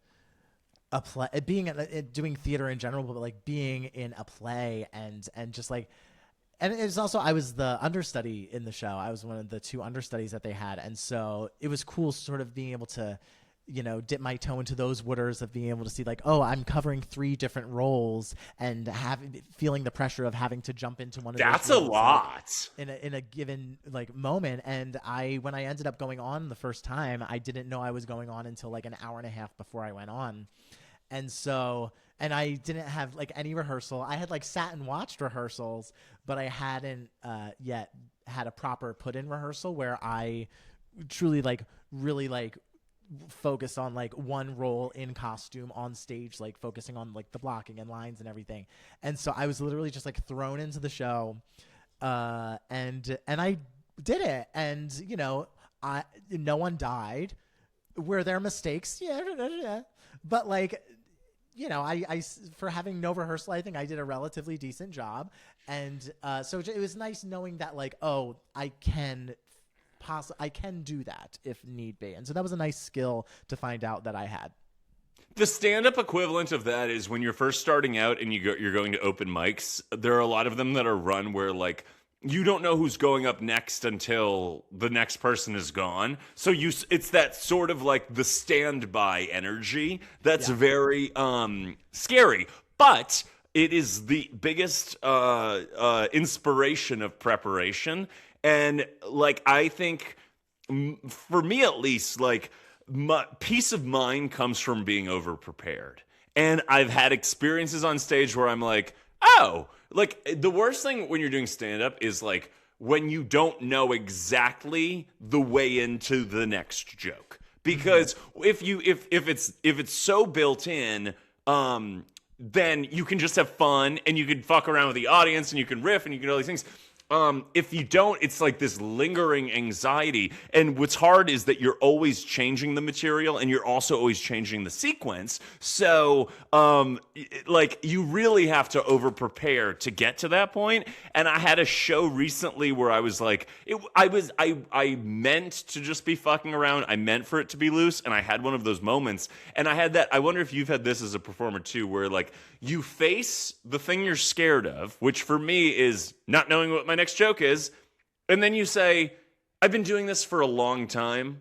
a play, doing theater in general, but like being in a play and just like And it was also, I was the understudy in the show. I was one of the 2 understudies that they had. And so it was cool sort of being able to, dip my toe into those waters of being able to see like, oh, I'm covering 3 different roles and feeling the pressure of having to jump into one of That's those a roles, lot. like, in a given like moment. And when I ended up going on the first time, I didn't know I was going on until like an hour and a half before I went on. And so, and I didn't have like any rehearsal. I had like sat and watched rehearsals, but I hadn't yet had a proper put in rehearsal where I truly like really like focus on like one role in costume on stage, like focusing on like the blocking and lines and everything. And so I was literally just like thrown into the show, and I did it. And no one died. Were there mistakes? Yeah, but like, I for having no rehearsal, I think I did a relatively decent job. And so it was nice knowing that like, oh, I can do that if need be. And so that was a nice skill to find out that I had. The stand-up equivalent of that is when you're first starting out and you're going to open mics, there are a lot of them that are run where like you don't know who's going up next until the next person is gone. So it's that sort of like the standby energy that's very scary. But it is the biggest inspiration of preparation. And like, I think for me at least, like my peace of mind comes from being over prepared. And I've had experiences on stage where I'm like, oh, like the worst thing when you're doing stand up is like when you don't know exactly the way into the next joke. Because if it's so built in, then you can just have fun and you can fuck around with the audience and you can riff and you can do all these things. If you don't, it's like this lingering anxiety. And what's hard is that you're always changing the material and you're also always changing the sequence. So, like you really have to over prepare to get to that point. And I had a show recently where I was like, I meant to just be fucking around. I meant for it to be loose. And I had one of those moments. And I had that, I wonder if you've had this as a performer too, where like you face the thing you're scared of, which for me is not knowing what my next joke is, and then you say, I've been doing this for a long time,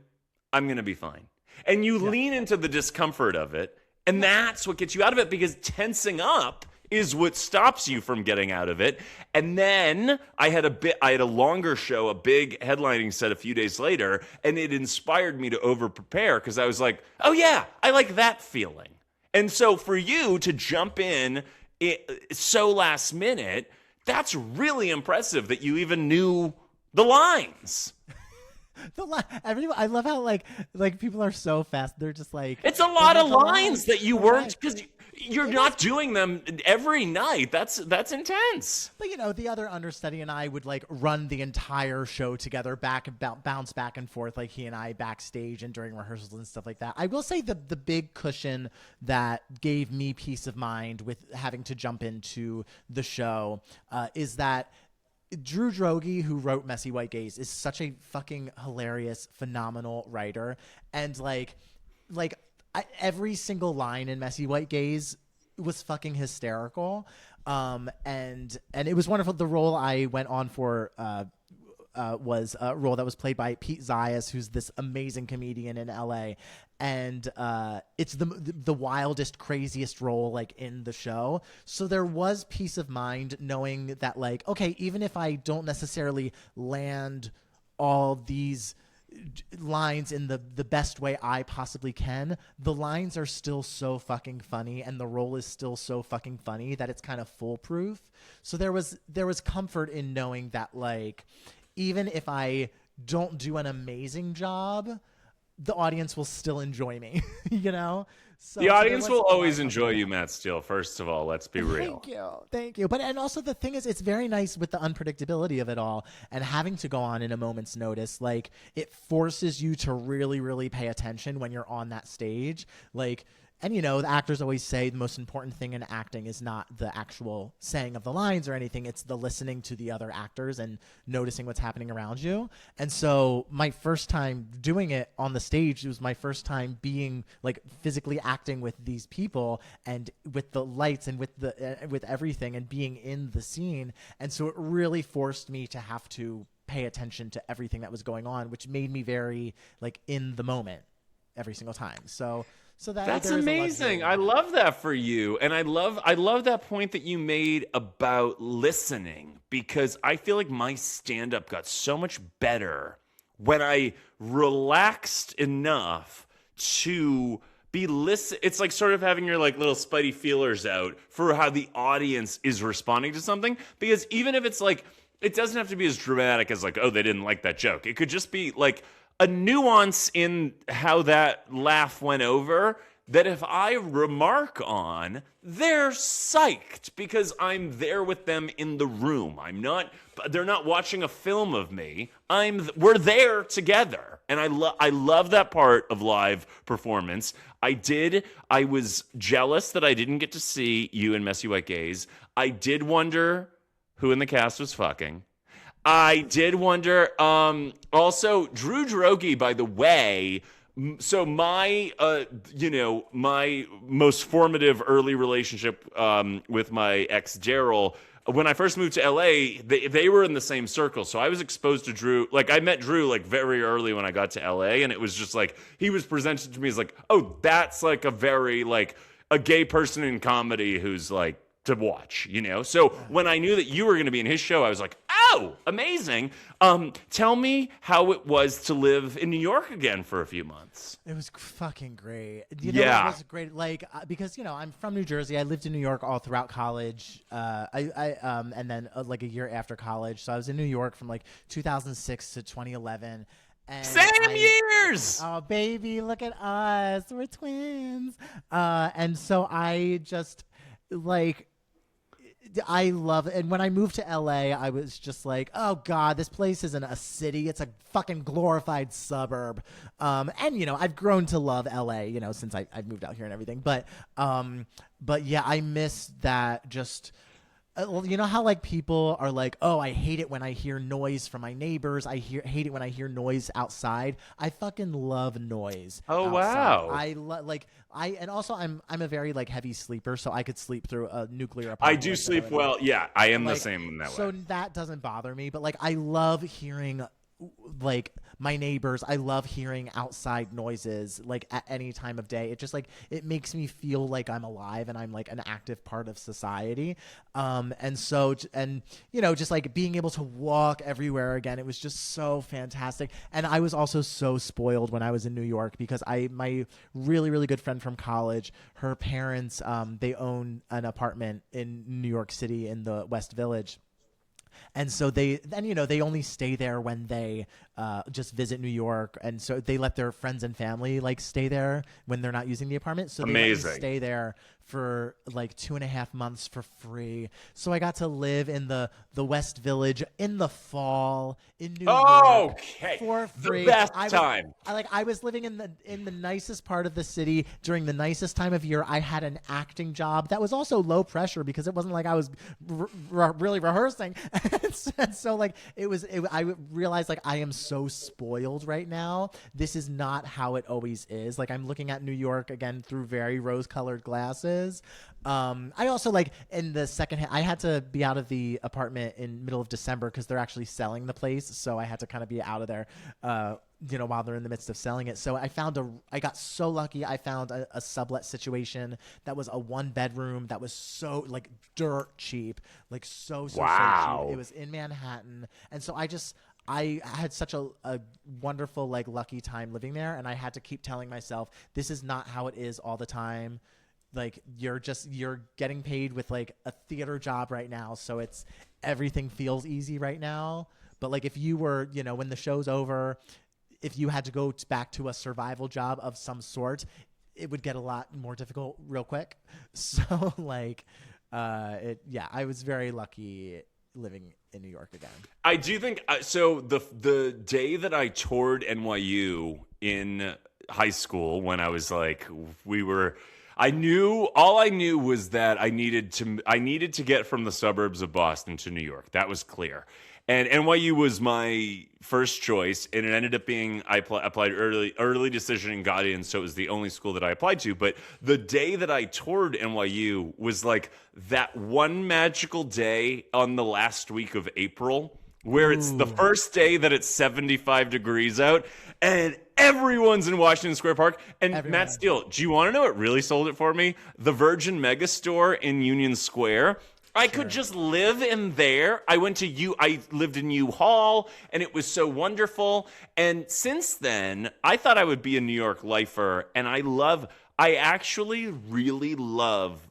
I'm gonna be fine. And you lean into the discomfort of it, and that's what gets you out of it, because tensing up is what stops you from getting out of it. And then I had a longer show, a big headlining set a few days later, and it inspired me to over prepare, because I was like, oh yeah, I like that feeling. And so for you to jump in so last minute, that's really impressive that you even knew the lines. I love how like people are so fast. They're just like, it's a lot of lines that you weren't, because you're not doing them every night. That's intense. But the other understudy and I would like run the entire show together, bounce back and forth, like he and I backstage and during rehearsals and stuff like that. I will say the big cushion that gave me peace of mind with having to jump into the show is that Drew Droege, who wrote Messy White Gaze, is such a fucking hilarious, phenomenal writer. And every single line in Messy White Gaze was fucking hysterical. And it was wonderful. The role I went on for was a role that was played by PIZZERIAS, who's this amazing comedian in LA. And it's the wildest, craziest role like in the show. So there was peace of mind knowing that like, okay, even if I don't necessarily land all these lines in the best way I possibly can, the lines are still so fucking funny and the role is still so fucking funny that it's kind of foolproof. So there was comfort in knowing that like, even if I don't do an amazing job, the audience will still enjoy me, So the audience will always enjoy you, Matt Steele. First of all, let's be real. Thank you. And also the thing is, it's very nice with the unpredictability of it all and having to go on in a moment's notice. Like it forces you to really, really pay attention when you're on that stage. Like, And, the actors always say the most important thing in acting is not the actual saying of the lines or anything. It's the listening to the other actors and noticing what's happening around you. And so my first time doing it on the stage, it was my first time being like physically acting with these people and with the lights and with everything and being in the scene. And so it really forced me to have to pay attention to everything that was going on, which made me very like in the moment every single time. So that's amazing. I love that for you. And I love that point that you made about listening, because I feel like my stand-up got so much better when I relaxed enough to be it's like sort of having your like little spidey feelers out for how the audience is responding to something. Because even if it's like, it doesn't have to be as dramatic as like, oh, they didn't like that joke. It could just be like a nuance in how that laugh went over that if I remark on, they're psyched because I'm there with them in the room. They're not watching a film of me. We're there together. And I love that part of live performance. I was jealous that I didn't get to see you in Messy White Gaze. I did wonder who in the cast was fucking. I did wonder. Also, Drew Droege, by the way. So my most formative early relationship with my ex Daryl. When I first moved to LA, they were in the same circle. So I was exposed to Drew. Like I met Drew like very early when I got to LA, and it was just like he was presented to me as like, oh, that's like a very like a gay person in comedy who's like to watch, So when I knew that you were going to be in his show, I was like, oh, amazing. Tell me how it was to live in New York again for a few months. It was fucking great. It was great. Like, because, I'm from New Jersey. I lived in New York all throughout college. And then like a year after college. So I was in New York from like 2006 to 2011. And Same years. Oh, baby, look at us. We're twins. And so I just like, I love it. And when I moved to LA, I was just like, oh God, this place isn't a city. It's a fucking glorified suburb. And I've grown to love LA, since I've moved out here and everything. But yeah, I miss that just, well, you know how like people are like, oh, I hate it when I hear noise from my neighbors. I hate it when I hear noise outside. I fucking love noise. Oh, outside. wow. And also I'm a very like heavy sleeper, so I could sleep through a nuclear apocalypse. I do sleep well. Yeah, I am the same in that way. So that doesn't bother me, but like I love hearing like my neighbors. I love hearing outside noises like at any time of day. It just like it makes me feel like I'm alive and I'm like an active part of society. Just like being able to walk everywhere again, it was just so fantastic. And I was also so spoiled when I was in New York because my really, really good friend from college, her parents, they own an apartment in New York City in the West Village. And so they only stay there when they just visit New York. And so they let their friends and family like stay there when they're not using the apartment. So they let me stay there for like 2.5 months for free. So I got to live in the West Village in the fall in New York for free. The best time. I was living in the nicest part of the city during the nicest time of year. I had an acting job that was also low pressure because it wasn't like I was really rehearsing. and so like I realized like I am so spoiled right now. This is not how it always is. Like I'm looking at New York again through very rose-colored glasses. I also like in the second hand, I had to be out of the apartment in middle of December because they're actually selling the place. So I had to kind of be out of there, while they're in the midst of selling it. So I got so lucky. I found a sublet situation that was a 1-bedroom that was so like dirt cheap, like so cheap. It was in Manhattan. And so I had such a wonderful, like lucky time living there. And I had to keep telling myself, this is not how it is all the time. Like you're getting paid with like a theater job right now. So everything feels easy right now. But like if you were, when the show's over, if you had to go back to a survival job of some sort, it would get a lot more difficult real quick. So like, I was very lucky living in New York again. I do think so. The day that I toured NYU in high school, when I was like, All I knew was that I needed to get from the suburbs of Boston to New York. That was clear. And NYU was my first choice, and it ended up being I applied early decision and got in, so it was the only school that I applied to. But the day that I toured NYU was like that one magical day on the last week of April, where it's the first day that it's 75 degrees out, and everyone's in Washington Square Park. And everyone. Matt Steele, do you want to know what really sold it for me? The Virgin Megastore in Union Square. I could just live in there. I lived in U-Haul, and it was so wonderful. And since then, I thought I would be a New York lifer, and I actually really love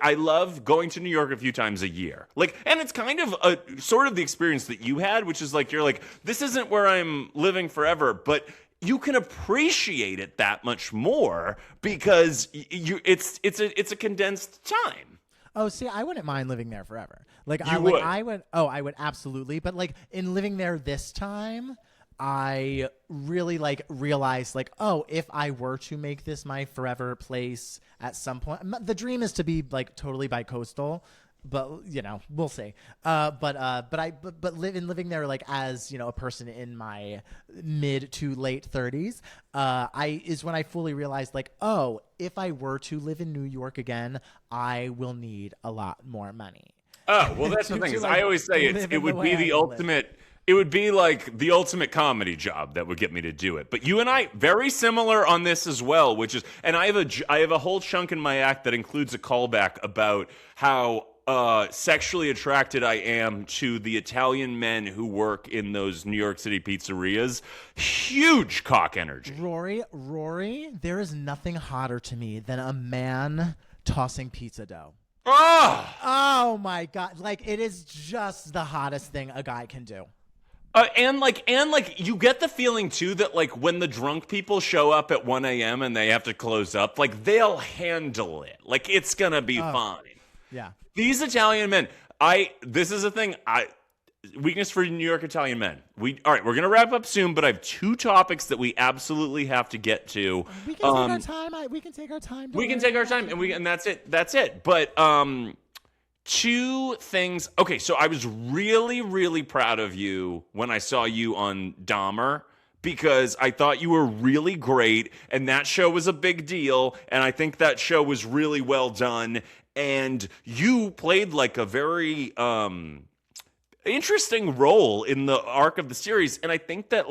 I love going to New York a few times a year. And it's kind of a sort of the experience that you had, which is you're like, this isn't where I'm living forever, but you can appreciate it that much more because it's a condensed time. Oh, see, I wouldn't mind living there forever. I would absolutely. But in living there this time, I really realized if I were to make this my forever place at some point, the dream is to be totally bi-coastal. But we'll see. But living there as a person in my mid to late 30s, is when I fully realized if I were to live in New York again, I will need a lot more money. Oh well, that's the thing. I always say it would be the ultimate. It would be the ultimate comedy job that would get me to do it. But you and I, very similar on this as well, which is, and I have a whole chunk in my act that includes a callback about how sexually attracted I am to the Italian men who work in those New York City pizzerias. Huge cock energy. Rory, there is nothing hotter to me than a man tossing pizza dough. Oh my God. It is just the hottest thing a guy can do. And you get the feeling too that when the drunk people show up at 1 a.m. and they have to close up, they'll handle it. It's gonna be fine. Yeah. These Italian men, this is a thing, weakness for New York Italian men. All right, we're going to wrap up soon, but I have two topics that we absolutely have to get to. We can take our time. We can take our time. We can take our time, and that's it. That's it. But two things. Okay, so I was really, really proud of you when I saw you on Dahmer, because I thought you were really great, and that show was a big deal, and I think that show was really well done. And you played a very interesting role in the arc of the series. And I think that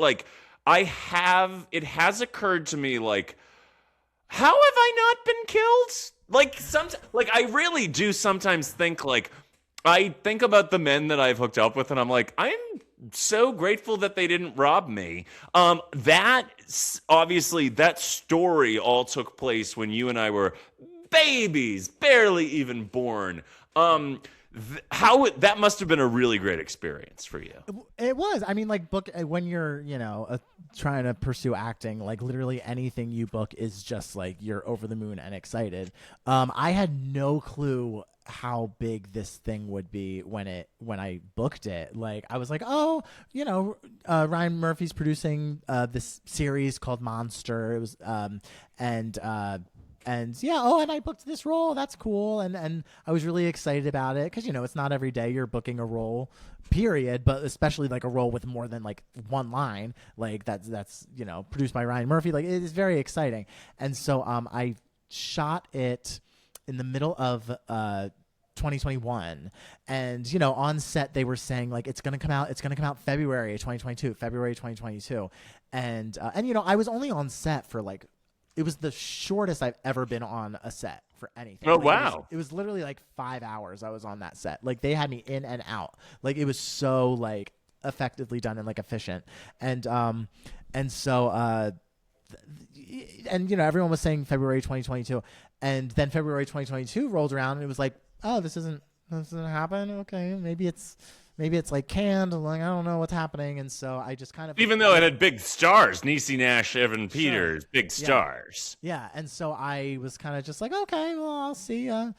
it has occurred to me, how have I not been killed? I really do sometimes think I think about the men that I've hooked up with, and I'm I'm so grateful that they didn't rob me. That obviously that story all took place when you and I were babies, barely even born. That must have been a really great experience for you. It was. I mean, book when you're, trying to pursue acting, literally anything you book is just you're over the moon and excited. I had no clue how big this thing would be when I booked it. I was Ryan Murphy's producing this series called Monster. It was and I booked this role. That's cool. And I was really excited about it because, it's not every day you're booking a role, period, but especially a role with more than one line, that's produced by Ryan Murphy. It is very exciting. And so I shot it in the middle of 2021, and on set they were saying it's gonna come out February 2022, and I was only on set for it was the shortest I've ever been on a set for anything. Oh, wow. It was literally 5 hours I was on that set. They had me in and out. It was so effectively done and efficient. And so everyone was saying February 2022, and then February 2022 rolled around and it was oh, this doesn't happen. Okay, maybe it's canned. I don't know what's happening. And so I just kind of, even though it had big stars, Niecy Nash, Evan Peters, big stars. Yeah. And so I was kind of just okay, well, I'll see. I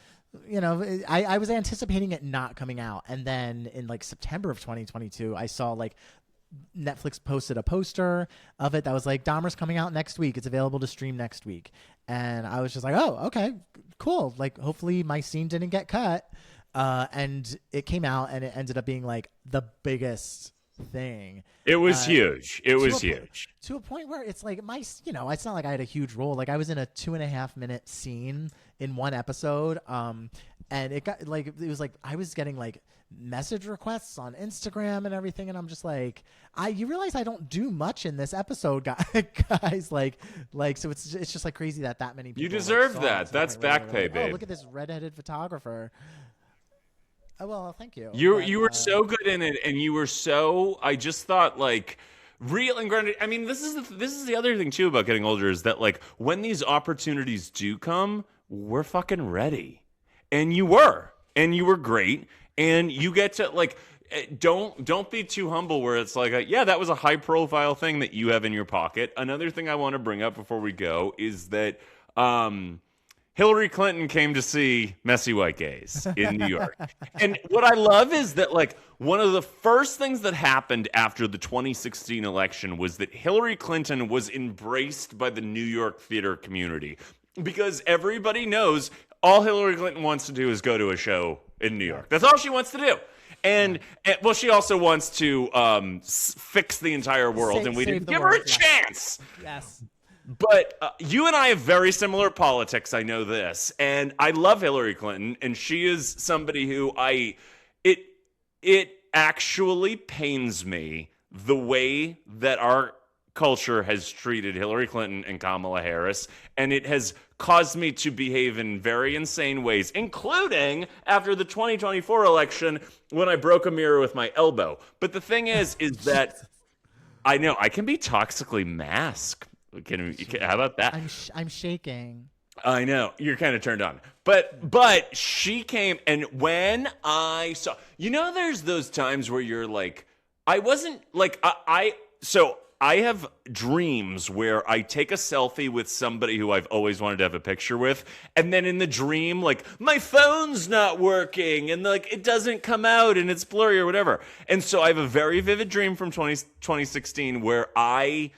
was anticipating it not coming out. And then in September of 2022, I saw Netflix posted a poster of it that was like, Dahmer's coming out next week. It's available to stream next week. And I was just like, oh, okay, cool. Like, hopefully my scene didn't get cut. And it came out, and it ended up being like the biggest thing. It was huge. It was huge. To a point where it's like it's not like I had a huge role. Like, I was in a 2.5-minute scene in one episode. And it got like, it was like, I was getting like message requests on Instagram and everything. And I'm just like, you realize I don't do much in this episode, guys. like, so it's just like crazy that many people. You deserve that. That's back pay, babe. Oh, look at this redheaded photographer. Oh, well, thank you. You were so good in it, and you were so. I just thought like real and grounded. I mean, this is the other thing too about getting older is that like when these opportunities do come, we're fucking ready, and you were great, and you get to like. Don't be too humble where it's like, yeah, that was a high profile thing that you have in your pocket. Another thing I want to bring up before we go is that. Hillary Clinton came to see Messy White Gays in New York. And what I love is that, like, one of the first things that happened after the 2016 election was that Hillary Clinton was embraced by the New York theater community. Because everybody knows all Hillary Clinton wants to do is go to a show in New York. That's all she wants to do. And well, she also wants to fix the entire world, and we didn't give her a chance. Yes. But you and I have very similar politics. I know this, and I love Hillary Clinton, and she is somebody who it actually pains me the way that our culture has treated Hillary Clinton and Kamala Harris, and it has caused me to behave in very insane ways, including after the 2024 election when I broke a mirror with my elbow. But the thing is that I know I can be toxically masked. How about that? I'm shaking. I know you're kind of turned on, but she came, and when I saw, there's those times where you're like, I wasn't like so I have dreams where I take a selfie with somebody who I've always wanted to have a picture with, and then in the dream, like, my phone's not working, and like it doesn't come out, and it's blurry or whatever, and so I have a very vivid dream from 2016 where I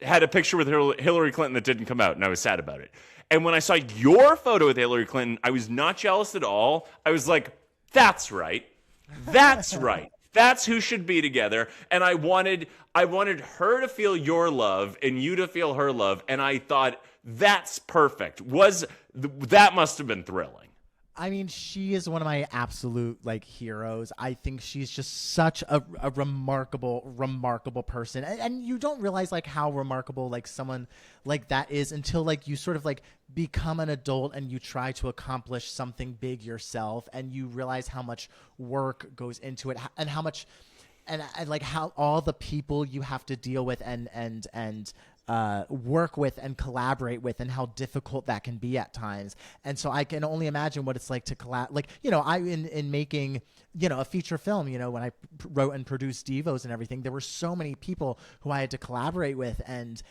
had a picture with Hillary Clinton that didn't come out, and I was sad about it. And when I saw your photo with Hillary Clinton, I was not jealous at all. I was like, that's right. That's right. That's who should be together. And I wanted her to feel your love and you to feel her love. And I thought, that's perfect. That must have been thrilling. I mean, she is one of my absolute like heroes. I think she's just such a remarkable person. And you don't realize like how remarkable like someone like that is until like you sort of like become an adult and you try to accomplish something big yourself, and you realize how much work goes into it, and how much and like how all the people you have to deal with and work with and collaborate with, and how difficult that can be at times. And so I can only imagine what it's like to I in making a feature film, when I wrote and produced Devos and everything, there were so many people who I had to collaborate with and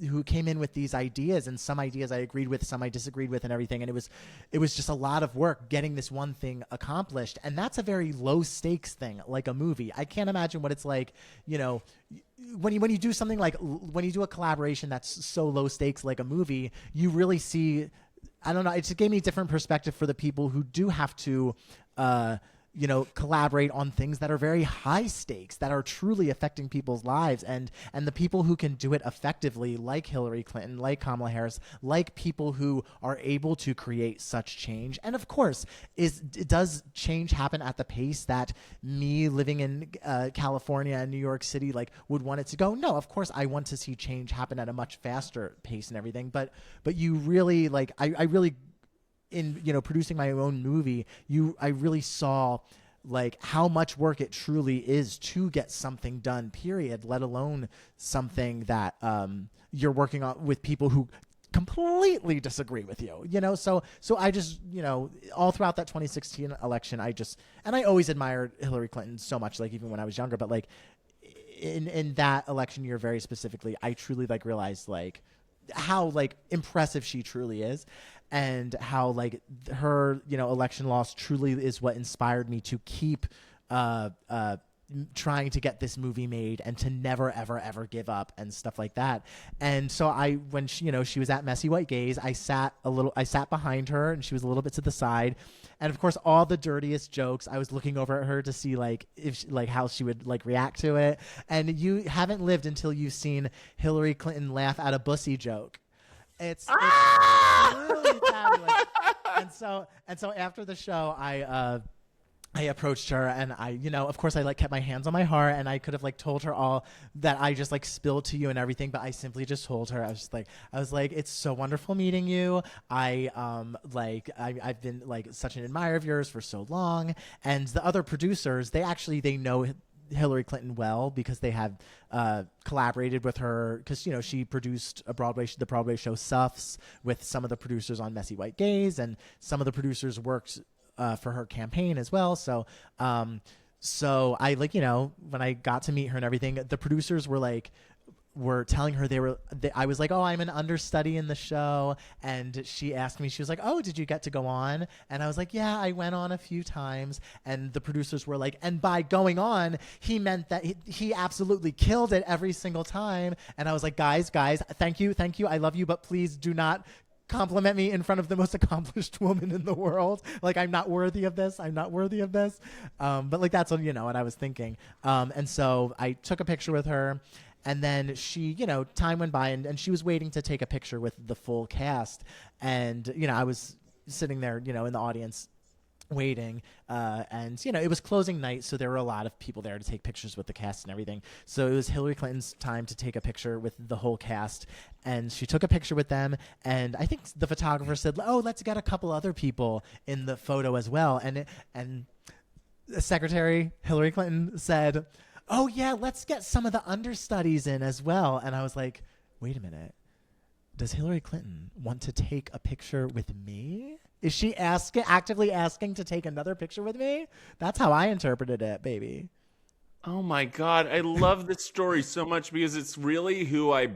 who came in with these ideas, and some ideas I agreed with, some I disagreed with, and everything. And it was just a lot of work getting this one thing accomplished. And that's a very low stakes thing, like a movie. I can't imagine what it's like, when you do something like, when you do a collaboration that's so low stakes like a movie, you really see, I don't know, it just gave me a different perspective for the people who do have to collaborate on things that are very high stakes, that are truly affecting people's lives, and the people who can do it effectively, like Hillary Clinton, like Kamala Harris, like people who are able to create such change. And of course, does change happen at the pace that me living in California and New York City like would want it to go? No, of course I want to see change happen at a much faster pace and everything. But you really like, I really, in producing my own movie, I really saw like how much work it truly is to get something done, period, let alone something that you're working on with people who completely disagree with you, so I just, all throughout that 2016 election, I always admired Hillary Clinton so much, like even when I was younger, but like in that election year very specifically, I truly like realized like how like impressive she truly is, and how like her election loss truly is what inspired me to keep trying to get this movie made and to never ever ever give up and stuff like that. And so when she, she was at Messy White Gaze, I sat behind her, and she was a little bit to the side, and of course all the dirtiest jokes I was looking over at her to see how she would react to it. And you haven't lived until you've seen Hillary Clinton laugh at a bussy joke. It's really fabulous. And so after the show, I approached her, and I, of course I kept my hands on my heart, and I could have told her all that I just spilled to you and everything, but I simply just told her, I was like, it's so wonderful meeting you. I've been such an admirer of yours for so long. And the other producers, they know Hillary Clinton well, because they have collaborated with her, because she produced the Broadway show Suffs with some of the producers on Messy White Gaze, and some of the producers worked for her campaign as well. So I when I got to meet her and everything, the producers were telling her I was like, oh, I'm an understudy in the show. And she asked me, she was like, oh, did you get to go on? And I was like, yeah, I went on a few times. And the producers were like, and by going on, he meant that he absolutely killed it every single time. And I was like, guys, thank you. I love you, but please do not compliment me in front of the most accomplished woman in the world. I'm not worthy of this. But that's what I was thinking. And so I took a picture with her, and then she, time went by, and she was waiting to take a picture with the full cast. And, I was sitting there, in the audience waiting, and it was closing night, so there were a lot of people there to take pictures with the cast and everything. So it was Hillary Clinton's time to take a picture with the whole cast, and she took a picture with them. And I think the photographer said, oh, let's get a couple other people in the photo as well. And Secretary Hillary Clinton said, oh yeah, let's get some of the understudies in as well. And I was like, wait a minute, does Hillary Clinton want to take a picture with me? Is she actively asking to take another picture with me? That's how I interpreted it, baby. Oh my God. I love this story so much, because it's really who I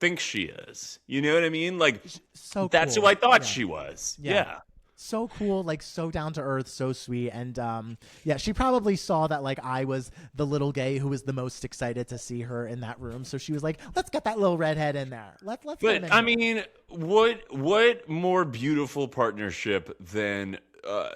think she is. You know what I mean? So that's cool. Who I thought she was. Yeah. So cool, so down to earth, so sweet. And she probably saw that I was the little gay who was the most excited to see her in that room. So she was like, let's get that little redhead in there. Let's get him in I there. mean, what more beautiful partnership than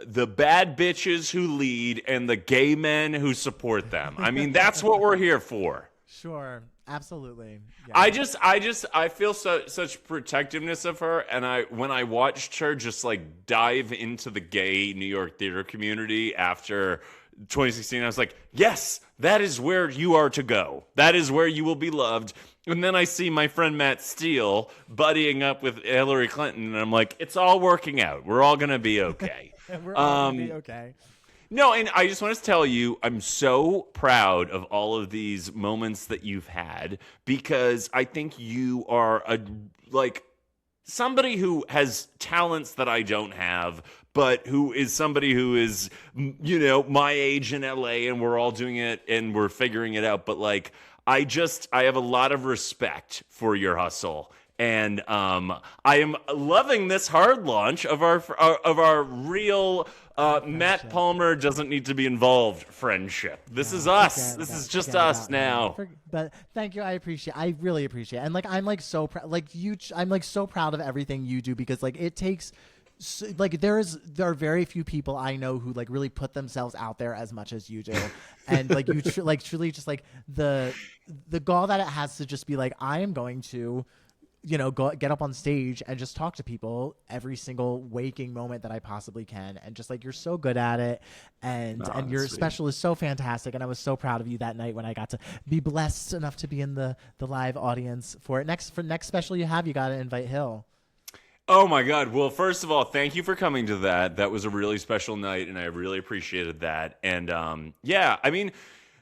the bad bitches who lead and the gay men who support them? I mean, that's what we're here for. Sure. Absolutely. Yeah. I feel such protectiveness of her, and when I watched her just dive into the gay New York theater community after 2016, I was like, yes, that is where you are to go. That is where you will be loved. And then I see my friend Matt Steele buddying up with Hillary Clinton, and I'm like, it's all working out. We're all gonna be okay. We're all gonna be okay. No, and I just want to tell you, I'm so proud of all of these moments that you've had, because I think you are somebody who has talents that I don't have, but who is somebody who is, my age in LA, and we're all doing it and we're figuring it out. But I have a lot of respect for your hustle. And I am loving this hard launch of our real Matt Palmer doesn't need to be involved friendship. This is us. This is just us now. But thank you. I really appreciate it. And I'm so proud. I'm so proud of everything you do, because it takes. There are very few people I know who really put themselves out there as much as you do. And you truly just the gall that it has to just be I am going to go get up on stage and just talk to people every single waking moment that I possibly can. And just you're so good at it. And your special is so fantastic. And I was so proud of you that night when I got to be blessed enough to be in the live audience for it. Next special you have, you got to invite Hill. Oh my God. Well, first of all, thank you for coming to that. That was a really special night, and I really appreciated that. And I mean,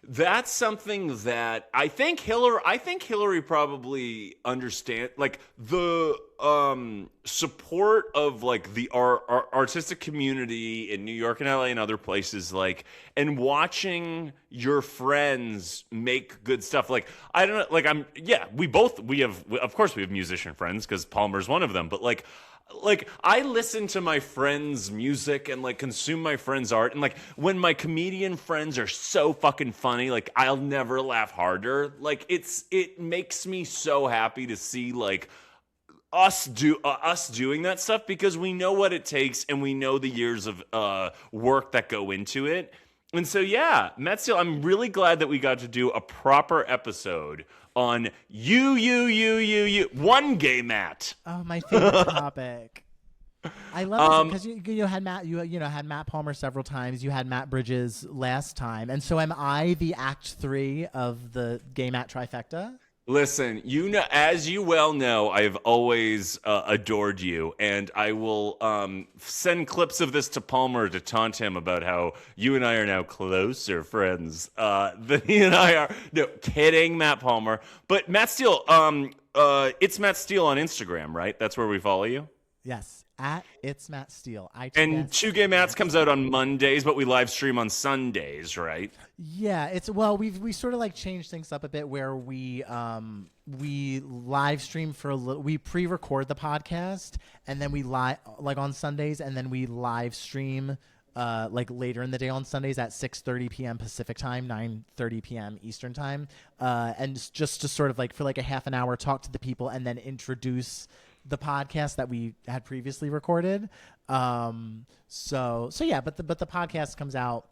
that's something that I think Hillary probably understand, the support of the artistic community in New York and LA and other places, and watching your friends make good stuff. I don't know, we have, of course we have musician friends, because Palmer's one of them, but like I listen to my friends' music and like consume my friends' art, and like when my comedian friends are so fucking funny, like I'll never laugh harder. Like it makes me so happy to see like us doing that stuff, because we know what it takes and we know the years of work that go into it. And so yeah, Matt Steele, I'm really glad that we got to do a proper episode on you one gay Matt. Oh, my favorite topic. I love it because you had Matt had Matt Palmer several times. You had Matt Bridges last time, and so am I the Act 3 of the gay Matt trifecta? Listen, you know, as you well know, I've always adored you, and I will send clips of this to Palmer to taunt him about how you and I are now closer friends than he and I are. No, kidding, Matt Palmer. But Matt Steele, it's Matt Steele on Instagram, right? That's where we follow you? Yes. At It's Matt Steele. And Two Gay Mats comes out on Mondays, but we live stream on Sundays, right? Yeah, we sort of like changed things up a bit where we live stream for a little. We pre-record the podcast and then we like on Sundays, and then we live stream like later in the day on Sundays at 6:30 p.m. Pacific time, 9:30 p.m. Eastern time, and just to sort of like for like a half an hour talk to the people and then introduce the podcast that we had previously recorded. So yeah, but the podcast comes out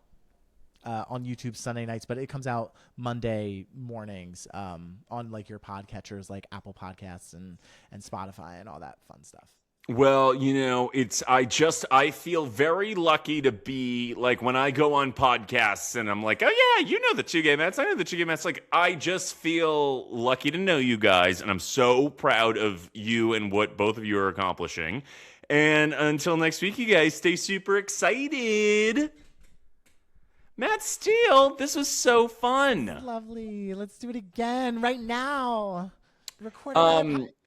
on YouTube Sunday nights, but it comes out Monday mornings on like your podcatchers like Apple Podcasts and Spotify and all that fun stuff. Well, you know, I feel very lucky to be like when I go on podcasts and I'm like, oh yeah, you know the Two Gay Mats. I know the Two Gay Mats. Like, I just feel lucky to know you guys, and I'm so proud of you and what both of you are accomplishing. And until next week, you guys stay super excited. Matt Steele, this was so fun. Lovely. Let's do it again right now. Record.